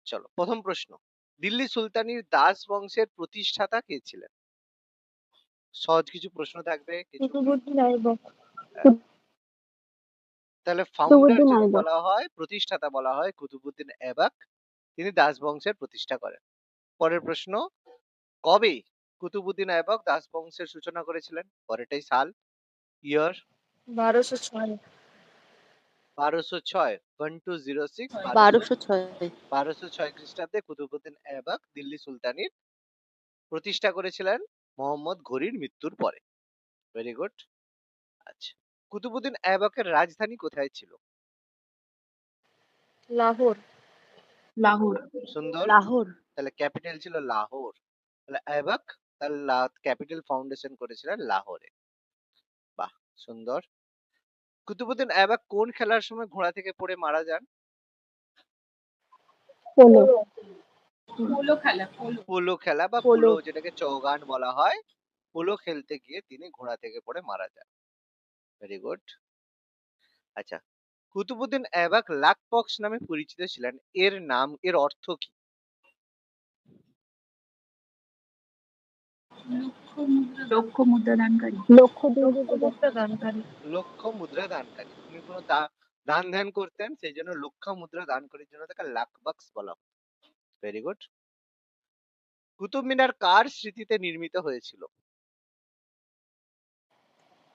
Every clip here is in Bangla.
চলো প্রথম প্রশ্ন, দিল্লি সুলতানির দাস বংশের প্রতিষ্ঠাতা কে ছিলেন? সহজ কিছু প্রশ্ন থাকবে কিছু। কুতুবউদ্দিন আইবক। আহ, তাহলে ফাউন্ডার কুতুবউদ্দিন যদি আইবক। বলা হয়, প্রতিষ্ঠাতা বলা হয় কুতুবউদ্দিন ऐबक। তিনি দাস বংশের প্রতিষ্ঠা করেন। পরের প্রশ্ন, কবে কুতুবউদ্দিন ऐबक দাস বংশের সূচনা করেছিলেন? পরেরটাই সাল, ইয়ার। 1206। 1206, 1206, 1206। 1206 খ্রিস্টাব্দে কুতুবউদ্দিন ऐबक দিল্লি সুলতানির প্রতিষ্ঠা করেছিলেন মোহাম্মদ ঘুরির মৃত্যুর পরে। Very good. আচ্ছা, কুতুবউদ্দিন ऐबकेর রাজধানী কোথায় ছিল? লাহোর। লাহোর। সুন্দর। লাহোর। তাহলে ক্যাপিটাল ছিল লাহোর। তাহলে ऐबक তার ক্যাপিটাল ফাউন্ডেশন করেছিলেন লাহোরে। বাহ, সুন্দর। কুতুবউদ্দিন ऐबक কোন খেলার সময় ঘোড়া থেকে পড়ে মারা যান? পোলো। পোলো খেলা, পোলো। পোলো খেলা বা পোলো। পোলো যেটাকে চৌগান বলা হয়, পোলো খেলতে গিয়ে তিনি ঘোড়া থেকে পড়ে মারা যান। Very good. আচ্ছা, কুতুবউদ্দিন ऐबक লাকপক্স নামে পরিচিত ছিলেন, এর নাম, এর অর্থ কি? লক্ষ মুদ্রা দানকারী। লক্ষ মুদ্রা দানকারী। লক্ষ মুদ্রা দানকারী। তিনি কোনো দান ধ্যান করতেন, সেই জন্য লক্ষ মুদ্রা দান করার জন্য তাকে লাকবক্স বলা হয়। Very good. কুতুব মিনার কার স্মৃতিতে নির্মিত হয়েছিল?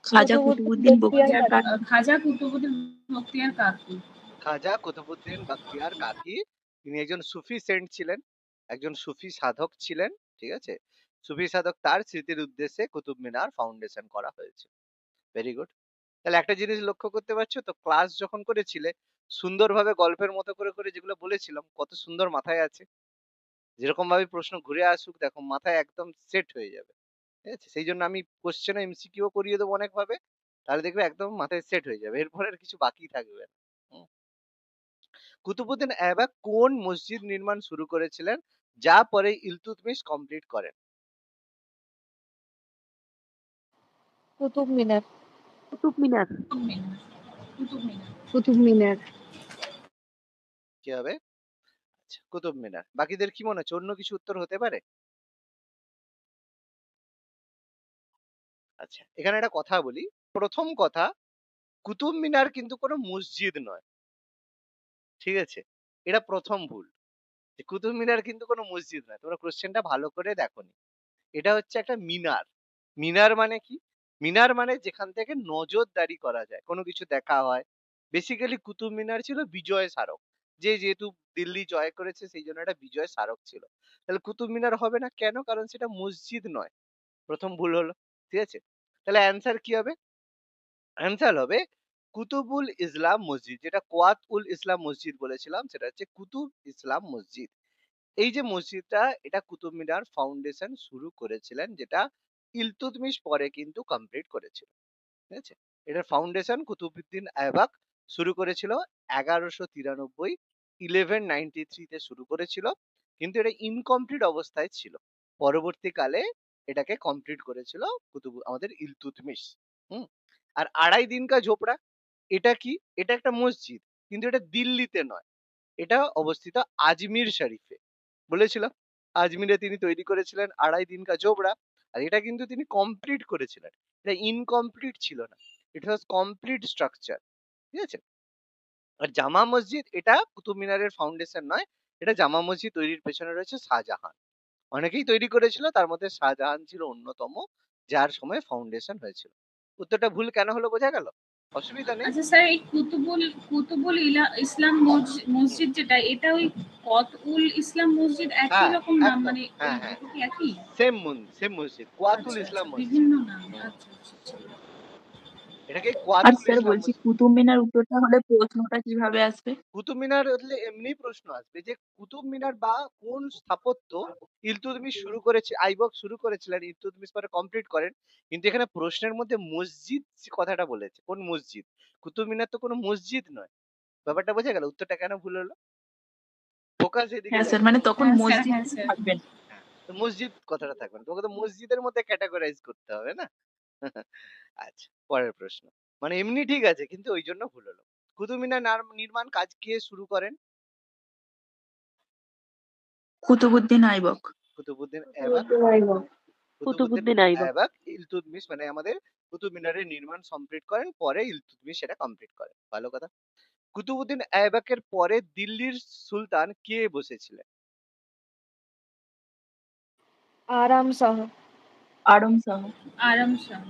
খাজা কুতুবউদ্দিন বখতিয়ার কাকি। খাজা কুতুবউদ্দিন বখতিয়ার কাকি। খাজা কুতুবউদ্দিন বখতিয়ার কাকি। তিনি একজন সুফি সেন্ট ছিলেন, একজন সুফি সাধক ছিলেন। ঠিক আছে, সুফি সাধক, তার স্মৃতির উদ্দেশ্যে কুতুব মিনার ফাউন্ডেশন করা হয়েছে। Very good. তাহলে একটা জিনিস লক্ষ্য করতে পারছো তো, ক্লাস যখন করেছিলে সুন্দরভাবে গল্পের মতো করে করে যেগুলো বলেছিলাম কত সুন্দর মাথায় আছে। যেরকম ভাবে প্রশ্ন ঘুরে আসুক দেখো মাথায় একদম সেট হয়ে যাবে। ঠিক আছে, সেই জন্য আমি কোশ্চেন এমসিকিউ করিয়ে দেবো অনেক ভাবে, তাহলে দেখবে একদম মাথায় সেট হয়ে যাবে, এরপরে আর কিছু বাকি থাকবে না। হুম। কুতুবউদ্দিন ऐबक কোন মসজিদ নির্মাণ শুরু করেছিলেন যা পরে ইলতুৎমিশ কমপ্লিট করেন? কুতুব মিনার। কুতুব মিনার। কুতুব মিনার। কুতুব মিনার। কি হবে? আচ্ছা, কুতুব মিনার। বাকিদের কি মনে হচ্ছে, অন্য কিছু উত্তর হতে পারে? আচ্ছা, এখানে একটা কথা বলি। প্রথম কথা, কুতুব মিনার কিন্তু কোনো মসজিদ নয়। ঠিক আছে, এটা প্রথম ভুল। যে কুতুব মিনার কিন্তু কোনো মসজিদ নয়, তোমরা কোশ্চেনটা ভালো করে দেখোনি। এটা হচ্ছে একটা মিনার। মিনার মানে কি? মিনার মানে যেখান থেকে নজরদারি করা যায়, কোনো কিছু দেখা হয়। বেসিক্যালি কুতুব মিনার ছিল বিজয় স্মারক। যেহেতু দিল্লি জয় করেছে সেই জন্য এটা বিজয় স্মারক ছিল। তাহলে কুতুব মিনার হবে না কেন? কারণ সেটা মসজিদ নয়। প্রথম ভুল হলো। ঠিক আছে, তাহলে অ্যান্সার কি হবে? অ্যান্সার হবে কুতুবুল ইসলাম মসজিদ, যেটা কোয়াত উল ইসলাম মসজিদ বলেছিলাম, সেটা হচ্ছে কুতুব ইসলাম মসজিদ। এই যে মসজিদটা, এটা কুতুব মিনার ফাউন্ডেশন শুরু করেছিলেন, যেটা ইলতুৎমিশ পরে কিন্তু কমপ্লিট করেছিল। ঠিক আছে, এটার ফাউন্ডেশন কুতুবউদ্দিন ऐबक শুরু করেছিল 1193, 1193 তে শুরু করেছিল, কিন্তু এটা ইনকমপ্লিট অবস্থায় ছিল। পরবর্তীকালে এটাকে কমপ্লিট করেছিল আমাদের ইলতুৎমিশ। হুম। আর আড়াই দিন কা ঝোপড়া, এটা কি? এটা একটা মসজিদ, কিন্তু এটা দিল্লিতে নয়, এটা অবস্থিত আজমির শরীফে। বলেছিলাম আজমিরে তিনি তৈরি করেছিলেন আড়াই দিন কা জোবড়া। আর এটা কিন্তু তিনি কমপ্লিট করেছিলেন, এটা ইনকমপ্লিট ছিল না, ইট ওয়াজ কমপ্লিট স্ট্রাকচার। ঠিক আছে, আর জামা মসজিদ এটা কুতুব মিনারের ফাউন্ডেশন নয়, এটা জামা মসজিদ তৈরির পেছনে রয়েছে শাহজাহান। অনেকেই তৈরি করেছিল, তার মধ্যে শাহজাহান ছিল অন্যতম, যার সময় ফাউন্ডেশন হয়েছিল। উত্তরটা ভুল কেন হলো বোঝা গেল? অসুবিধা নেই। আচ্ছা স্যার, এই কুতুবুল ইসলাম মসজিদ যেটা, এটা ওই কত উল ইসলাম মসজিদ একই হ্যাঁ, রকম নাম, একদম, মানে ওই হ্যাঁ হ্যাঁ, দুটো কি একই? সেম মসজিদ, কোয়াতুল আচ্ছা আচ্ছা, ইসলাম মসজিদ। বিভিন্ন নাম। হুম, আচ্ছা আচ্ছা আচ্ছা। এটাকে আর কোয়াতুল স্যার ইসলাম বলছি মসজিদ। কুতুব মিনার উত্তরটা হলে প্রশ্নটা কিভাবে আসবে? কুতুব মিনার হলে এমনি প্রশ্ন আসবে যে কুতুব মিনার বা কোন স্থাপত্য ইলতুৎমিশ শুরু করেছে, আইবক শুরু করেছিলেন, ইলতুৎমিশ পরে কমপ্লিট করেন। কিন্তু এখানে প্রশ্নের মধ্যে মসজিদ কথাটা বলেছে, কোন মসজিদ? কুতুব মিনার তো কোনো মসজিদ নয়। ব্যাপারটা বোঝা গেল? উত্তরটা কেন ভুল হলো? ফোকাস এদিকে হ্যাঁ স্যার, যাবে। মানে তখন হ্যাঁ স্যার, মসজিদ হ্যাঁ স্যার। থাকবেন। হ্যাঁ, তো মসজিদ কথাটা থাকবে না, তোকে তো মসজিদের মধ্যে ক্যাটাগরাইজ করতে হবে না। আচ্ছা, পরের প্রশ্ন। মানে এমনি ঠিক আছে, কিন্তু ওই জন্য ভুল হলো। কুতুব মিনার নির্মাণ কাজ কে শুরু করেন? কুতুবুদ্দিন আইবক। কুতুবুদ্দিন ऐबक কুতুবুদ্দিন আইবক। ऐबक ইলতুৎমিশ মানে আমাদের কুতুব মিনারের নির্মাণ কমপ্লিট করেন, পরে ইলতুৎমিশ সেটা কমপ্লিট করেন। ভালো কথা। কুতুবুদ্দিন ऐबकेর পরে দিল্লির সুলতান কে বসেছিলেন? আরাম শাহ। আরম শাহ। আরাম শাহ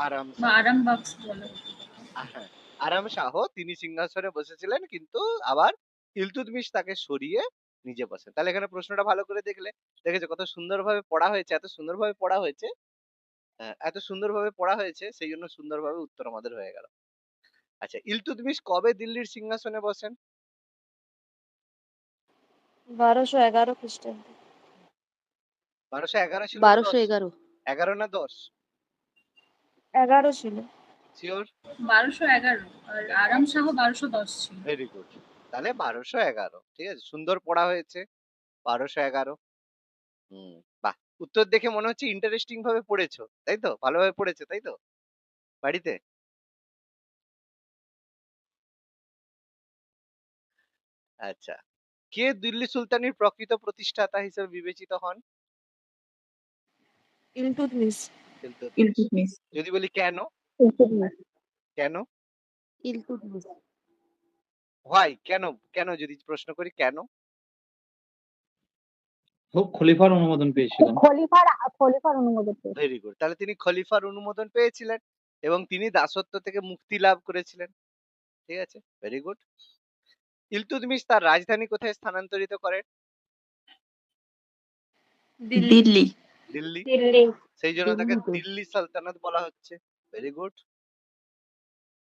আরাম বা শাহ। আরাম বাক্স বলে। হ্যাঁ, আরাম শাহ তিনি সিংহাসনে বসেছিলেন, কিন্তু আবার ইলতুৎমিশ তাকে সরিয়ে নিজে বসেন। তাহলে এখানে প্রশ্নটা ভালো করে দেখেছো কত সুন্দরভাবে পড়া হয়েছে, এত সুন্দরভাবে পড়া হয়েছে, এত সুন্দরভাবে পড়া হয়েছে, সেই জন্য সুন্দরভাবে উত্তর আমাদের হয়ে গেল। আচ্ছা, ইলতুৎমিশ কবে দিল্লির সিংহাসনে বসেন? 1211 খ্রিস্টাব্দে। 1211 ছিল না 10? 1211 11 না 10? 11 ছিল। শিওর? 1211 আর আরাম শাহ 1210 ছিল। Very good. তাহলে 1211। ঠিক আছে, সুন্দর পড়া হয়েছে। 1211। বাহ! উত্তর দেখে মনে হচ্ছে ইন্টারেস্টিং ভাবে পড়েছো, তাই তো? ভালোভাবে পড়েছো, তাই তো? বাড়িতে? আচ্ছা। কে দিল্লি সুলতানির প্রকৃত প্রতিষ্ঠাতা হিসেবে বিবেচিত হন? ইলতুৎমিশ। ইলতুৎমিশ। ইলতুৎমিশ। যদি বলি কেন? ইলতুৎমিশ। কেন? ইলতুৎমিশ। হোয়াই? কেন? কেন যদি প্রশ্ন করি কেন? খলিফার অনুমোদন পেয়েছিলেন। খলিফার অনুমোদন পেয়েছিলেন। Very good. তাহলে তিনি খলিফার অনুমোদন পেয়েছিলেন এবং তিনি দাসত্ব থেকে মুক্তি লাভ করেছিলেন। ঠিক আছে? Very good. ইলতুৎমিশ তার রাজধানী কোথায় স্থানান্তরিত করেন? দিল্লি। দিল্লি। দিল্লি। দিল্লি। সেই জন্য তাকে দিল্লিতে। দিল্লি সালতানাত বলা হচ্ছে। Very good.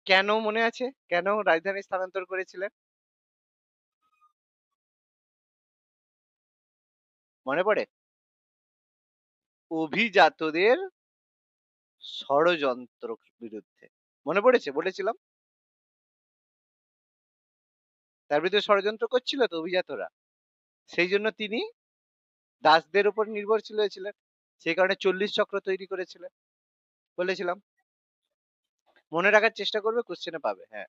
কেন মনে আছে? কেন রাজধানী স্থানান্তর করেছিলেন? মনে পড়ে? অভিজাতদের ষড়যন্ত্র বিরুদ্ধে। মনে পড়েছে? বলেছিলাম। তার বিরুদ্ধে ষড়যন্ত্র করছিল তো অভিজাতরা। সেই জন্য তিনি দাসদের উপর নির্ভরশীল হয়েছিলেন। সেই কারণে 40 চক্র তৈরি করেছিলেন। বলেছিলাম। মনে রাখার চেষ্টা করবে, কোশ্চেনে পাবে। হ্যাঁ।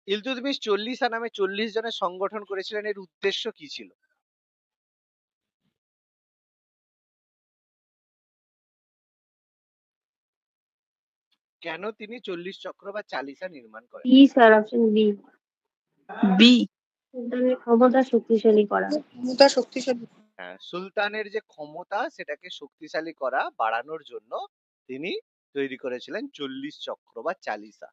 ইলতুৎমিশ 40 নামে 40 জনের সংগঠন করেছিলেন, এর উদ্দেশ্য কি ছিল? কেন তিনি 40 চক্র বা চালিসা নির্মাণ করেন? B sir, option B. B. সুলতানের ক্ষমতা শক্তিশালী করা। ক্ষমতা শক্তিশালী। হ্যাঁ, সুলতানের যে ক্ষমতা সেটাকে শক্তিশালী করা, বাড়ানোর জন্য তিনি তৈরি করেছিলেন 40 চক্র বা চালিসা।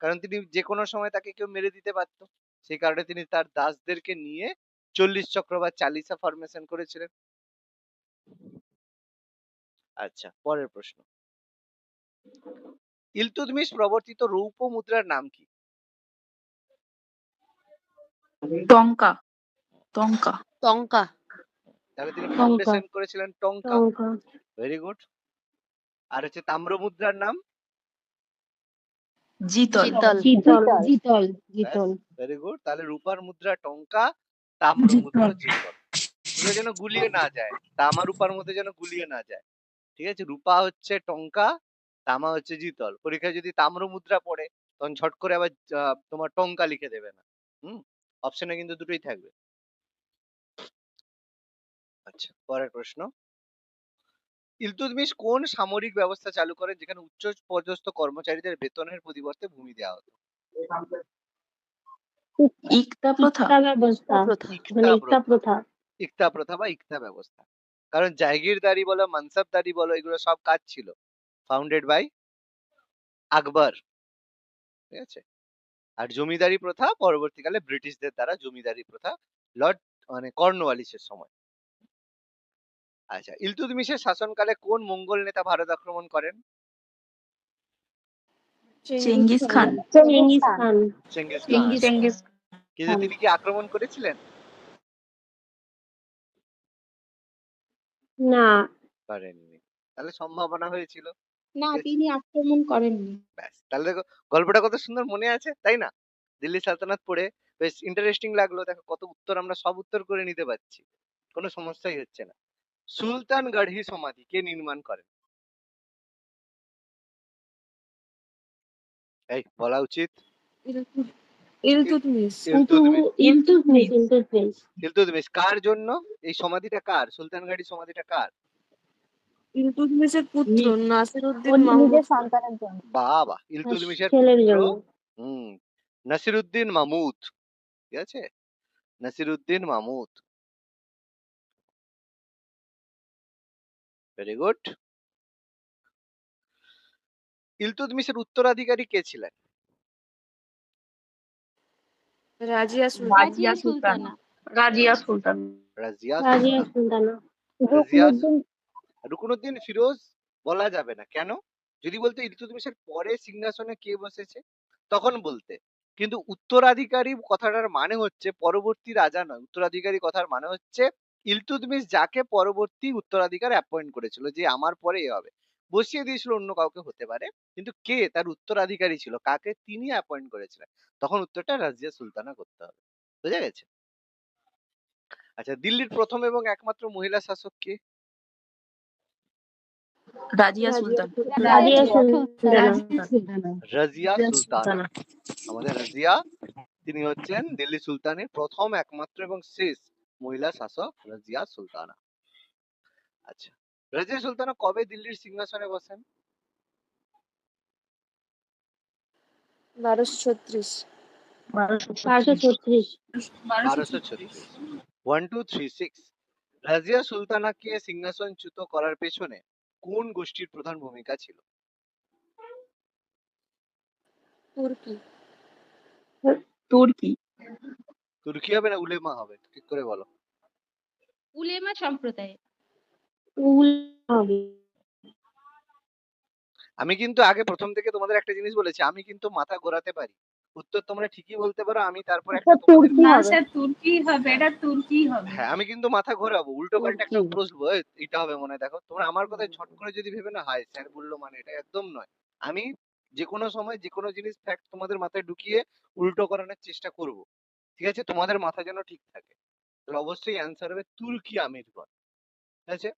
কারণ তিনি যে কোনো সময় তাকে কেউ মেরে দিতে পারতো। সেই কারণে তিনি তার দাসদেরকে নিয়ে 40 চক্র বা চালিসা ফরমেশন করেছিলেন। আচ্ছা, পরের প্রশ্ন। ইলতুৎমিশ প্রবর্তিত রৌপ্য মুদ্রার নাম কি? টঙ্কা। টঙ্কা। টঙ্কা। তাহলে তিনি টঙ্কা। ফাউন্ডেশন করেছিলেন টঙ্কা। টঙ্কা। Very good. আর হচ্ছে তাম্র মুদ্রার নাম? জিতল। জিতল। জিতল। জিতল। জিতল। Very good. তাহলে রূপার মুদ্রা টঙ্কা, তাম্র মুদ্রা জিতল। এগুলো যেন গুলিয়ে না যায়, তামা রূপার মধ্যে যেন গুলিয়ে না যায়। ঠিক আছে? রূপা হচ্ছে টঙ্কা, তামা হচ্ছে জিতল। পরীক্ষায় যদি তাম্র মুদ্রা পড়ে তখন ঝট করে আবার তোমার টঙ্কা লিখে দেবে না। অপশনে কিন্তু দুটোই থাকবে। আচ্ছা, পরের প্রশ্ন। ইলতুৎমিশ কোন সামরিক ব্যবস্থা চালু করেন যেখানে উচ্চ পদস্থ কর্মচারীদের বেতনের পরিবর্তে ভূমি দেওয়া হতো? ইকতা প্রথা। ইকতা ব্যবস্থা। ইকতা ইকতা প্রথা। ইকতা প্রথা বা ইকতা ব্যবস্থা। কারণ জাগিরদারি বলো, মানসাবদারি বলো, এগুলো সব কাজ ছিল ফাউন্ডেড বাই আকবর। ঠিক আছে? আর জমিদারি প্রথা পরবর্তীকালে ব্রিটিশদের দ্বারা জমিদারি প্রথা, লর্ড মানে কর্নওয়ালিসের সময়। আচ্ছা, ইলতুৎমিশের শাসনকালে কোন মঙ্গল নেতা ভারত আক্রমণ করেন? Genghis Khan. Genghis Khan. Genghis Khan. Genghis. কিন্তু তিনি কি আক্রমণ করেছিলেন? না। করেননি। তাহলে সম্ভাবনা হয়েছিল। না, তিনি আক্রমণ করেননি। ব্যাস, তাহলে দেখো গল্পটা কত সুন্দর মনে আছে, তাই না? দিল্লি সালতানাত পড়ে বেশ ইন্টারেস্টিং লাগলো। দেখো কত উত্তর আমরা সব উত্তর করে নিতে পারছি, কোনো সমস্যাই হচ্ছে না। সুলতান গড়হি সমাধি কে নির্মাণ করেন? এই বলা উচিত। ইলতুৎমিশ। ইলতুৎমিশ কার জন্য এই সমাধিটা কার? সুলতানগড়ি সমাধিটা কার? ইলতুৎমিশের পুত্র নাসিরউদ্দিন ওর মাহমুদ। নিজের সন্তানের জন্য, বাবা, ইলতুৎমিশের ছেলের পুত্র জন্য। নাসিরউদ্দিন মাহমুদ, ঠিক আছে, নাসিরউদ্দিন মাহমুদ, ভেরি গুড। ইলতুৎমিশের উত্তরাধিকারী কে ছিলেন? রাজিয়া সুলতান। রাজিয়া সুলতানা। রাজিয়া সুলতান। রাজিয়া রাজিয়া সুলতান। সুলতানা। রাজিয়া রুকনুদ্দিন রুকনুদ্দিন ফিরোজ বলা যাবে না, কেন? যদি বলতে ইলতুৎমিশের পরে সিংহাসনে কে বসেছে তখন বলতে, কিন্তু উত্তরাধিকারী কথাটার মানে হচ্ছে পরবর্তী রাজা নয়। উত্তরাধিকারী কথার মানে হচ্ছে ইলতুৎমিশ যাকে পরবর্তী উত্তরাধিকার অ্যাপয়েন্ট করেছিল, যে আমার পরে এ হবে, বসিয়ে দিয়েছিল অন্য কাউকে হতে পারে, কিন্তু কে তার উত্তরাধিকারী ছিল, কাকে তিনি অ্যাপয়েন্ট করেছিলেন, তখন উত্তরটা রাজিয়া সুলতানা করতে হবে। বুঝা গেছে? আচ্ছা, দিল্লির প্রথম এবং একমাত্র মহিলা শাসক কে? রাজিয়া সুলতান। রাজিয়া সুলতানা। রাজিয়া সুলতানা। আমাদের রাজিয়া, তিনি হচ্ছেন দিল্লি সুলতানের প্রথম, একমাত্র এবং শেষ মহিলা শাসক, রাজিয়া সুলতানা। আচ্ছা, রাজিয়া সুলতানা কবে দিল্লির সিংহাসনে বসেন? 1236। 1236। 1236। 1236। রাজিয়া সুলতানাকে সিংহাসনচ্যুত করার পেছনে কোন গোষ্ঠীর প্রধান ভূমিকা ছিল? তুর্কি। তুর্কি। তুর্কি হবে না উলেমা হবে? ঠিক করে বলো। উলেমা সম্প্রদায়। আমি কিন্তু আগে প্রথম থেকে তোমাদের একটা জিনিস বলেছি, আমি কিন্তু মাথা ঘোরাতে পারি, উত্তর তোমরা ঠিকই বলতে পারো, আমি তারপর একটা তোমাদের না স্যার তুর্কি হবে, এটা তুর্কি হবে। হ্যাঁ, আমি কিন্তু মাথা ঘোরাবো, উল্টো পাল্টা একটা প্রশ্ন এটা হবে মনে হয়। দেখো, তোমরা আমার কথায় ঝট করে যদি ভেবে না হায় স্যার বললো মানে, এটা একদম নয়। আমি যে কোনো সময় যে কোনো জিনিস ফ্যাক্ট তোমাদের মাথায় ঢুকিয়ে উল্টো করানোর চেষ্টা করব, ঠিক আছে, তোমাদের মাথা যেন ঠিক থাকে। তাহলে অবশ্যই অ্যান্সার হবে তুর্কি আমিরগণ, ঠিক আছে,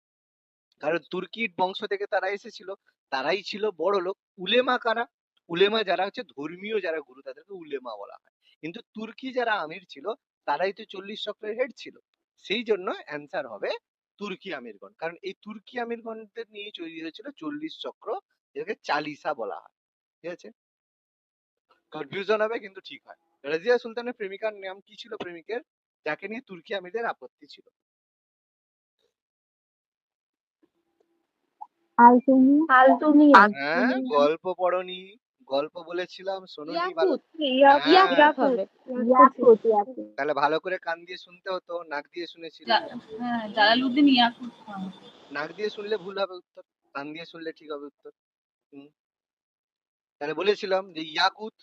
কারণ তুর্কি বংশ থেকে তারা এসেছিল, তারাই ছিল বড় লোক। উলেমা কারা? উলেমা যারা হচ্ছে ধর্মীয় যারা গুরু, তাদেরকে উলেমা বলা হয়। কিন্তু তুর্কি যারা আমির ছিল, তারাই তো 40 চক্রের হেড ছিল। সেই জন্য অ্যান্সার হবে তুর্কি আমিরগণ, কারণ এই তুর্কি আমিরগণদের নিয়ে তৈরি হয়েছিল 40 চক্র, এটাকে চালিসা বলা হয়, ঠিক আছে। কনফিউশন হবে কিন্তু ঠিক হয়। রাজিয়া সুলতানের প্রেমিকার নাম কি ছিল? প্রেমিকের যাকে নিয়ে তুর্কি আমিরদের আপত্তি ছিল? আলতুমিয়া। হ্যাঁ, গল্প পড়নি? গল্প বলেছিলাম, শোনোনি ভালো। ইয়াকুত হবে। ইয়াকুত। তাহলে ভালো করে কান দিয়ে শুনতে হতো, নাক দিয়ে শুনেছিল। হ্যাঁ, জালালউদ্দিন ইয়াকুত খান। নাক দিয়ে শুনলে ভুল হবে উত্তর, কান দিয়ে শুনলে ঠিক হবে উত্তর। তাহলে বলেছিলাম যে ইয়াকুত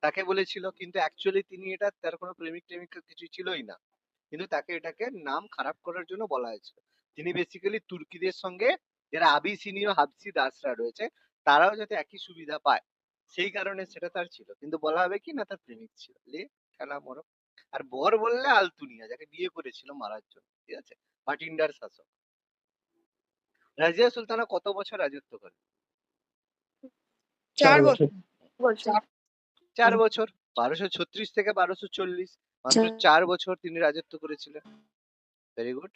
তাকে বলেছিল, কিন্তু অ্যাকচুয়ালি তিনি এটা, তার কোনো প্রেমিক টেমিক কিছু ছিলই না, কিন্তু তাকে এটাকে নাম খারাপ করার জন্য বলা হয়েছিল। তিনি বেসিক্যালি তুর্কিদের সঙ্গে যারা আবিসিনীয় হাবসি দাসরা রয়েছে, তারাও যাতে একই সুবিধা পায়, সেই কারণে সেটা তার ছিল, কিন্তু বলা হবে কি না তার প্রেমিক ছিল। লে খেলা মরো। আর বর বললে আলতুনিয়া, যাকে বিয়ে করেছিল মারার জন্য, ঠিক আছে, ভাটিন্ডার শাসক। রাজিয়া সুলতানা কত bছর রাজত্ব করে? 4 বছর। 4 বছর। 1236 থেকে 1240, মাত্র 4 বছর তিনি রাজত্ব করেছিলেন। ভেরি গুড,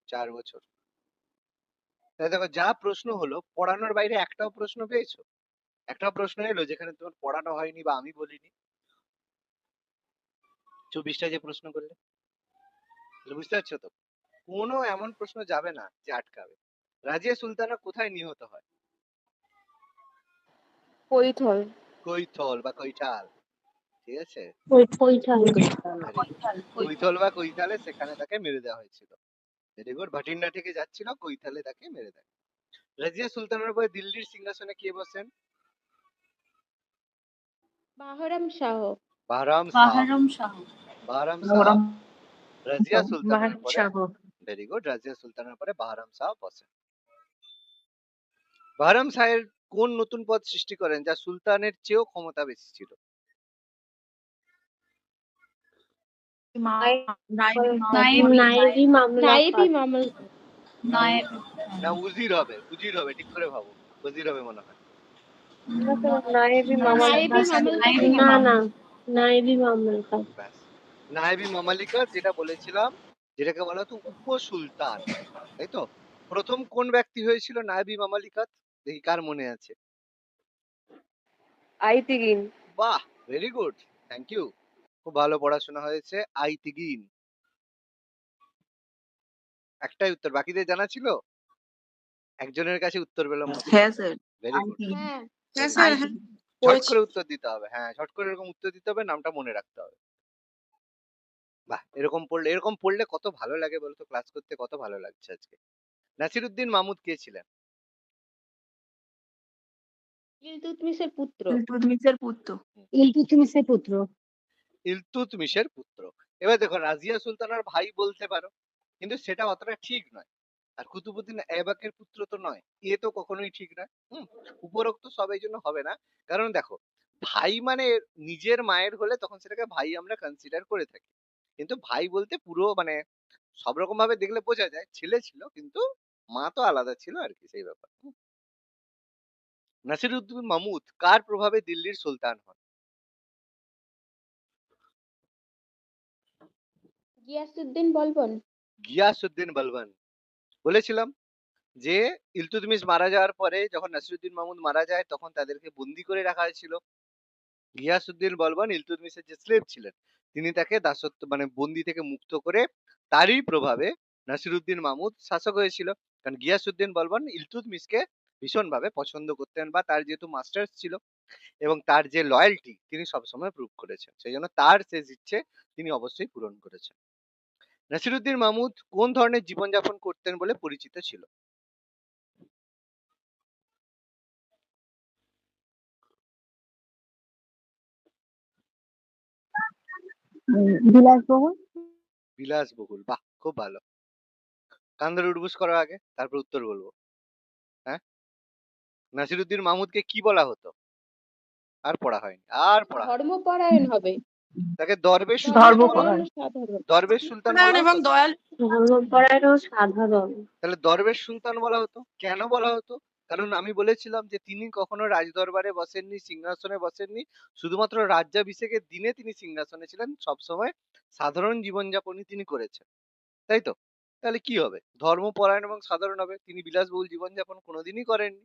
4 বছর। তাই দেখো, যা প্রশ্ন হলো, পড়ানোর বাইরে একটাও প্রশ্ন পেয়েছো? একটাও প্রশ্ন এলো যেখানে তোমার পড়ানো হয়নি বা আমি বলিনি? 24টা যে প্রশ্ন করলে, তাহলে বুঝতে পারছো তো, কোনো এমন প্রশ্ন যাবে না যে আটকাবে। রাজিয়া সুলতানা কোথায় নিহত হয়? কৈথল। কৈথল বা কৈঠাল, ঠিক আছে, কৈঠাল। কৈথল বা কৈতালে, সেখানে তাকে মেরে দেওয়া হয়েছিল। Very good. ভাটিন্ডা থেকে যাচ্ছিল, কৈতালে তাকে মেরে দেয়। রাজিয়া সুলতানের পরে দিল্লির সিংহাসনে কে বসেন? বাহরাম শাহ। বাহরাম শাহ। বাহরাম শাহ। বাহরাম শাহ রাজিয়া সুলতানের বাহরাম পরে, শাহ। ভেরি গুড, রাজিয়া সুলতানের পরে বাহরাম শাহ বসেন। বাহরাম শাহের কোন নতুন পদ সৃষ্টি করেন যা সুলতানের চেয়েও ক্ষমতা বেশি ছিল? নায়েবি মামলা। না, উজির হবে, উজির হবে, ঠিক করে ভাবো, উজির হবে মনে হয়। নায়েবি নায়েবি মামলাকাত না না নায়েবি মামলাকাত। ব্যাস, নায়েবি মামালিকাত যেটা বলেছিলাম, যেটাকে বলা হতো উপসুলতান, তাই তো? প্রথম কোন ব্যক্তি হয়েছিল নায়েবি মামালিকাত? দেখি কার মনে আছে। আইতিগিন। বাহ, ভেরি গুড, থ্যাংক ইউ। খুব ভালো পড়াশোনা হয়েছে। আইতিগিন একটাই উত্তর, বাকিদের জানা ছিল? একজনের কাছে উত্তর পেলাম মাত্র। হ্যাঁ স্যার ভেরি গুড, আইটি হ্যাঁ আইটি ঝট করে উত্তর দিতে হবে। হ্যাঁ, ঝট করে এরকম উত্তর দিতে হবে, নামটা মনে রাখতে হবে। বাহ, এরকম পড়লে কত ভালো লাগে বলতো, ক্লাস করতে কত ভালো লাগছে আজকে। নাসিরুদ্দিন মাহমুদ কে ছিলেন? ইলতুৎমিশের পুত্র। ইলতুৎমিশের পুত্র। ইলতুৎমিশের পুত্র। ইলতুৎমিশের পুত্র। এবার দেখো, রাজিয়া সুলতানার ভাই বলতে পারো, কিন্তু সেটা অতটা ঠিক নয়। আর কুতুবুদ্দিন আইবাকের পুত্র তো নয়, এ তো কখনোই ঠিক নয়। উপরোক্ত সব এই জন্য হবে না। কারণ দেখো, ভাই মানে নিজের মায়ের হলে তখন সেটাকে ভাই আমরা কনসিডার করে থাকি, কিন্তু ভাই বলতে পুরো মানে সব রকম ভাবে দেখলে বোঝা যায় ছেলে ছিল, কিন্তু মা তো আলাদা ছিল আর কি, সেই ব্যাপার। নাসিরুদ্দিন মাহমুদ কার প্রভাবে দিল্লির সুলতান হন? গিয়াসউদ্দিন বলবন। গিয়াসউদ্দিন বলবন। বলেছিলাম যে ইলতুৎমিশ মারা যাওয়ার পরে যখন নাসিরুদ্দিন মাহমুদ মারা যায়, তখন তাদেরকে বন্দি করে রাখা হয়েছিল। গিয়াসউদ্দিন বলবন ইলতুৎমিশের যে স্লেভ ছিলেন, তিনি তাকে দাসত্ব মানে বন্দি থেকে মুক্ত করে, তারই প্রভাবে নাসিরুদ্দিন মাহমুদ শাসক হয়েছিল। কারণ গিয়াসউদ্দিন বলবন ইলতুৎমিশকে ভীষণভাবে পছন্দ করতেন, বা তার যেহেতু মাস্টার্স ছিল এবং তার যে লয়্যালটি তিনি সবসময় প্রুভ করেছেন, সেই জন্য তার শেষ ইচ্ছে তিনি অবশ্যই পূরণ করেছেন। নাসিরুদ্দিন মাহমুদ কোন ধরনের জীবনযাপন করতেন বলে পরিচিত ছিল? বিলাসবহুল। বিলাসবহুল, বাহ, খুব ভালো। কান ধরে উঠবুস করো আগে, তারপর উত্তর বলবো। হ্যাঁ, নাসিরুদ্দিন মাহমুদকে কি বলা হতো? আর পড়া হয়নি, আর পড়া হয়নি। ধর্মপরায়ণ হবে। তাকে দরবেশ সুলতান বলা ধর্মপরায়ণ হতো? ও সাধারণ। দরবেশ সুলতান বলা এবং হতো? দয়াল ধর্মপরায়ণ ও সাধারণ। তাহলে দরবেশ সুলতান বলা হতো কেন বলা হতো? কারণ আমি বলেছিলাম যে তিনি কখনো রাজদরবারে বসেননি, সিংহাসনে বসেননি, শুধুমাত্র রাজ্যাভিষেকের দিনে তিনি সিংহাসনে ছিলেন, সবসময় সাধারণ জীবনযাপনই তিনি করেছেন, তাই তো? তাহলে কি হবে? ধর্মপরায়ণ এবং সাধারণ হবে। তিনি বিলাসবহুল জীবনযাপন কোনোদিনই করেননি।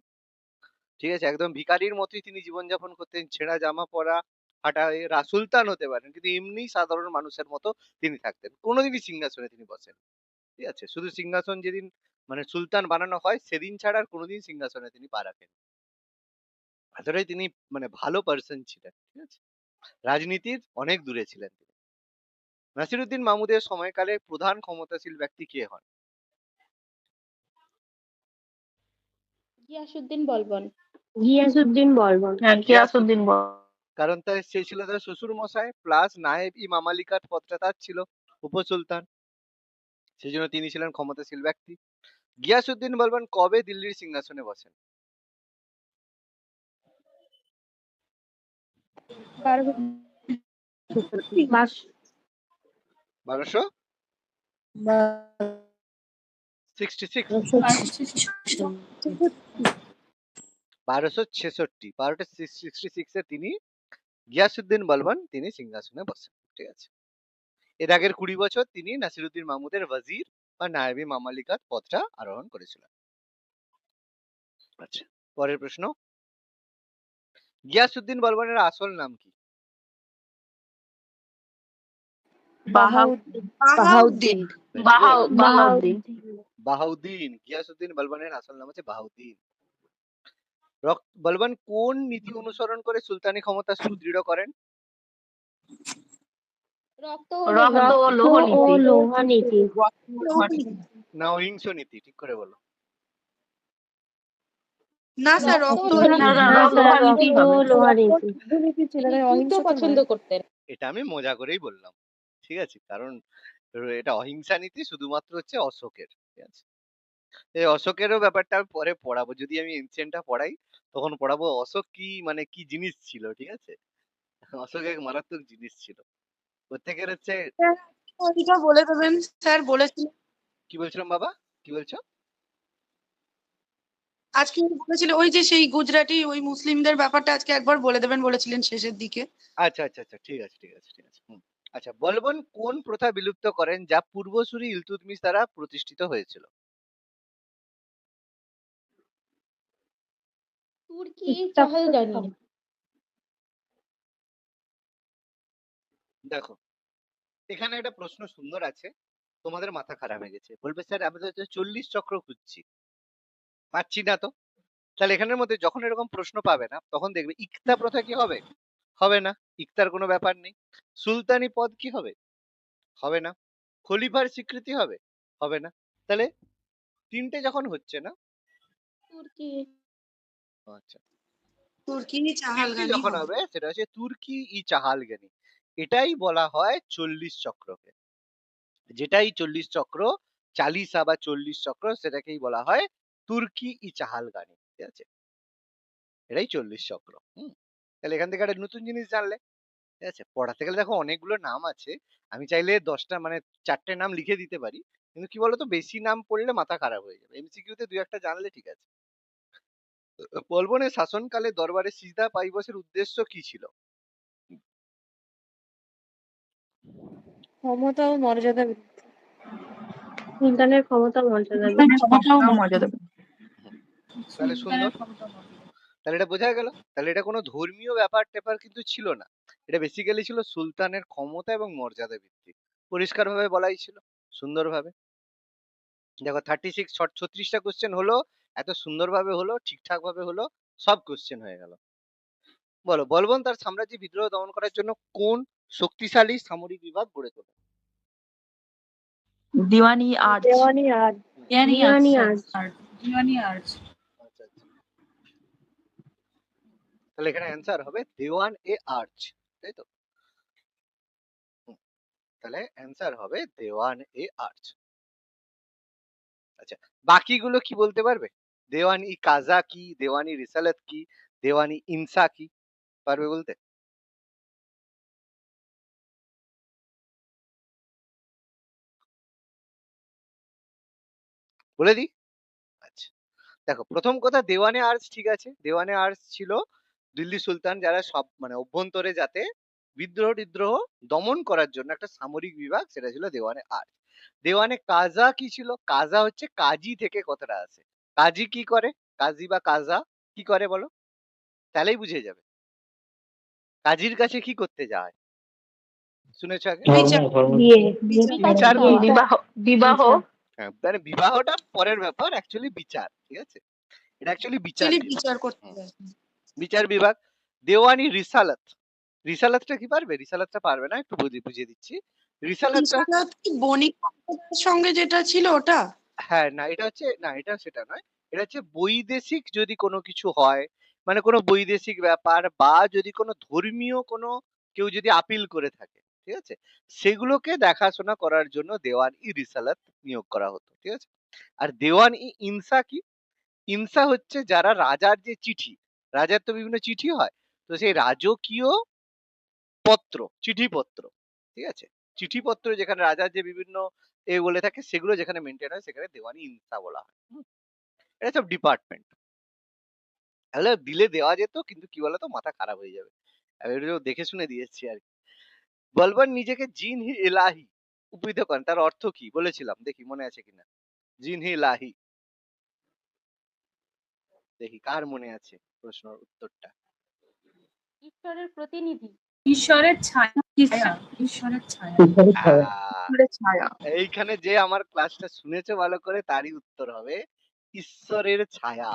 ঠিক আছে, একদম ভিখারির মতোই তিনি জীবনযাপন করতেন, ছেঁড়া জামা পরা, হাঁটা। সুলতান হতে পারেন, কিন্তু এমনি সাধারণ মানুষের মতো তিনি থাকতেন, কোনোদিনই সিংহাসনে তিনি বসেন। ঠিক আছে, শুধু সিংহাসন যেদিন মানে সুলতান বানানো হয় সেদিন ছাড়া আর কোনোদিন সিংহাসনে তিনি পা রাখেন। এতটাই তিনি মানে ভালো পার্সন ছিলেন। ঠিক আছে, রাজনীতির অনেক দূরে ছিলেন তিনি। নাসিরুদ্দিন মাহমুদের সময়কালে প্রধান ক্ষমতাশীল ব্যক্তি কে হন? গিয়াসউদ্দিন বলবন। গিয়াসউদ্দিন বলবন। হ্যাঁ গিয়াসউদ্দিন কারণ সে ছিল তার শ্বশুর মশাই, প্লাস নায়েব ই মামালিকাত পদটা তার ছিল, উপসুলতান, সেই জন্য তিনি ছিলেন ক্ষমতাশীল ব্যক্তি। গিয়াসউদ্দিন বলবন কবে দিল্লির সিংহাসনে বসেন? 1266। 1266 এ তিনি গিয়াসউদ্দিন বলবন তিনি সিংহাসনে বসেন। ঠিক আছে, এর আগের 20 বছর তিনি নাসিরুদ্দিন মাহমুদের ওয়াজির বা নায়েবে মামালিকাত পদটা আরোহণ করেছিলেন। আচ্ছা, পরের প্রশ্ন, গিয়াসউদ্দিন বলবনের আসল নাম কি? বাহাউদ্দিন বাহাউদ্দিন। বাহাউদ্দিন বাহাউদ্দিন। গিয়াসউদ্দিন বলবনের আসল নাম হচ্ছে বাহাউদ্দিন। বলবন কোন নীতি অনুসরণ করে সুলতানি ক্ষমতা সুদৃঢ় করেন? রক্ত রক্ত ও লৌহ ও নীতি। লোহা নীতি। না অহিংস নীতি? ঠিক করে বলো। না স্যার রক্ত রক্ত না, না, না স্যার, লোহা নীতি রক্ত ও হবে। লোহা নীতি। তিনি যুদ্ধ পছন্দ করতেন। এটা আমি মজা করেই বললাম, ঠিক আছে, কারণ এটা অহিংসা নীতি শুধুমাত্র হচ্ছে অশোকের। ঠিক আছে, এই অশোকেরও ব্যাপারটা আমি পরে পড়াবো, যদি আমি এনসিয়েন্টটা পড়াই তখন পড়াবো অশোক কি মানে কি জিনিস ছিল। ঠিক আছে, অশোক এক মারাত্মক জিনিস ছিল। প্রত্যেকের হচ্ছে ওইটা বলে দেবেন স্যার বলেছিলেন। কি বলছিলাম বাবা, কি বলছো? আজকে বলেছিল ওই যে সেই গুজরাটি ওই মুসলিমদের ব্যাপারটা আজকে একবার বলে দেবেন বলেছিলেন শেষের দিকে। আচ্ছা আচ্ছা আচ্ছা, ঠিক আছে ঠিক আছে ঠিক আছে। আচ্ছা, বলবন কোন প্রথা বিলুপ্ত করেন যা পূর্বসূরি ইলতুৎমিশ দ্বারা প্রতিষ্ঠিত হয়েছিল? তুর্কি চাহালগানি। দেখো, এখানে একটা প্রশ্ন সুন্দর আছে, তোমাদের মাথা খারাপ হয়ে গেছে, বলবে স্যার আমি তো 40 চক্র খুঁজছি, পাচ্ছি না তো। তাহলে এখানের মধ্যে যখন এরকম প্রশ্ন পাবে না, তখন দেখবে ইকতা প্রথা কি হবে? হবে না, ইকতার কোনো ব্যাপার নেই। সুলতানি পদ কি হবে? হবে না। খলিফার স্বীকৃতি হবে? হবে না। তাহলে তিনটে যখন হচ্ছে না, তুর্কি। আচ্ছা, তুর্কি তিনটি চাহালগানি যখন হবে। হবে সেটা হচ্ছে তুর্কি ই চাহালগানি। এটাই বলা হয় 40 চক্রকে। যেটাই 40 চক্র, চালিসা বা 40 চক্র, সেটাকেই বলা হয় তুর্কি ই চাহালগানি। ঠিক আছে, এটাই 40 চক্র। তাহলে এখান থেকে একটা নতুন জিনিস জানলে। ঠিক আছে, পড়াতে গেলে দেখো অনেকগুলো নাম আছে, আমি চাইলে 10টা মানে 4টে নাম লিখে দিতে পারি, কিন্তু কি বলতো বেশি নাম পড়লে মাথা খারাপ হয়ে যাবে। এমসিকিউ তে 2-1টা জানলে ঠিক আছে। বলবনের শাসনকালে দরবারে সিজদা পাইবসের উদ্দেশ্য কি ছিল? ক্ষমতা ও মর্যাদা বৃদ্ধি। সুলতানের ক্ষমতা ও মর্যাদা বৃদ্ধি। ক্ষমতাও মর্যাদা। তাহলে সুন্দর, সুলতানের ক্ষমতা বর্ধন। তাহলে এটা বোঝা গেল। তাহলে এটা কোনো ধর্মীয় ব্যাপার ট্যাপার কিন্তু ছিল না, এটা বেসিক্যালি ছিল সুলতানের ক্ষমতা এবং মর্যাদা বৃদ্ধি। পরিষ্কার ভাবে বলাই ছিল, সুন্দরভাবে। দেখো 36টা কোশ্চেন হলো, এত সুন্দরভাবে হলো, ঠিকঠাক ভাবে হলো, সব কোশ্চেন হয়ে গেল। বলো, বলবন তার সাম্রাজ্যে বিদ্রোহ দমন করার জন্য কোন শক্তিশালী সামরিক বিভাগ গড়ে তোলে? দিওয়ানি আর্চ। দেওয়ানি আর্চ। দিওয়ানি আর্চ। দিওয়ানি আর্চ। আচ্ছা আচ্ছা, তাহলে এখানে অ্যান্সার হবে দেওয়ান এ আর্চ, তাই তো? তাহলে অ্যান্সার হবে দেওয়ান এ আর্চ। আচ্ছা, বাকিগুলো কি বলতে পারবে? দেওয়ান ই কাজা কি, দেওয়ান ই রিসালাত কি, দেওয়ান ই ইনসা কি, পারবে বলতে? বলে দিই। আচ্ছা, দেখো প্রথম কথা দেওয়ানে আর্চ, ঠিক আছে, দেওয়ানে আর্চ ছিল দিল্লি সুলতান যারা সব মানে অভ্যন্তরে যাতে বিদ্রোহ টিদ্রোহ দমন করার জন্য একটা সামরিক বিভাগ, সেটা ছিল দেওয়ানে আর্চ। দেওয়ানে কাজা কি ছিল? কাজা হচ্ছে কাজী থেকে কথাটা আছে। কাজী কি করে? কাজী বা কাজা কি করে বলো, তাহলেই বুঝে যাবে। কাজীর কাছে কি করতে যাওয়া হয়? শুনেছো আগে? বিয়ে। বিচার বিয়ে। করতে। বিবাহ। বিবাহ। হ্যাঁ, মানে বিবাহটা পরের ব্যাপার, অ্যাকচুয়ালি বিচার, ঠিক আছে, এটা অ্যাকচুয়ালি বিচার Actually বিভাগ। বিচার করতে হুম, যায়। বিচার বিভাগ। দেওয়ানি রিসালাত, রিসালাতটা কি পারবে? রিসালাতটা পারবে না, একটু বুঝিয়ে দিচ্ছি। রিসালাতটা, রিসালাত কি বণিক সম্প্রদায়ের সঙ্গে যেটা ছিল ওটা? হ্যাঁ, না এটা হচ্ছে, না এটা সেটা নয়, এটা হচ্ছে বৈদেশিক যদি কোনো কিছু হয়, মানে কোনো বৈদেশিক ব্যাপার, বা যদি কোনো ধর্মীয় কোনো কেউ যদি আপিল করে থাকে, ঠিক আছে, সেগুলোকে দেখাশোনা করার জন্য দেওয়ান ই রিসালাত নিয়োগ করা হতো, ঠিক আছে। আর দেওয়ান ই ইনসা কি? ইনসা হচ্ছে যারা রাজার যে চিঠি, রাজার তো বিভিন্ন চিঠি হয়, তো সেই রাজকীয় পত্র, চিঠিপত্র, ঠিক আছে, চিঠিপত্র যেখানে রাজার যে বিভিন্ন এ বলে থাকে, সেগুলো যেখানে মেনটেন হয় সেখানে দেওয়ানি ইনসা বলা হয়। এটা সব ডিপার্টমেন্ট। তাহলে দিলে দেওয়া যেত, কিন্তু কি বলতো মাথা খারাপ হয়ে যাবে, আমি একটু দেখে শুনে দিয়েছি আর কি। বলবান নিজেকে জিন হি ইলাহি উপনীত করেন, তার অর্থ কি বলেছিলাম, দেখি মনে আছে কিনা। জিন হি ইলাহি, দেখি কার মনে আছে প্রশ্নের উত্তরটা। ঈশ্বরের প্রতিনিধি। ঈশ্বরের ছায়া। ঈশ্বরের ছায়া। আহ, ছায়া। এইখানে যে আমার ক্লাসটা শুনেছে ভালো করে তারই উত্তর হবে ঈশ্বরের ছায়া।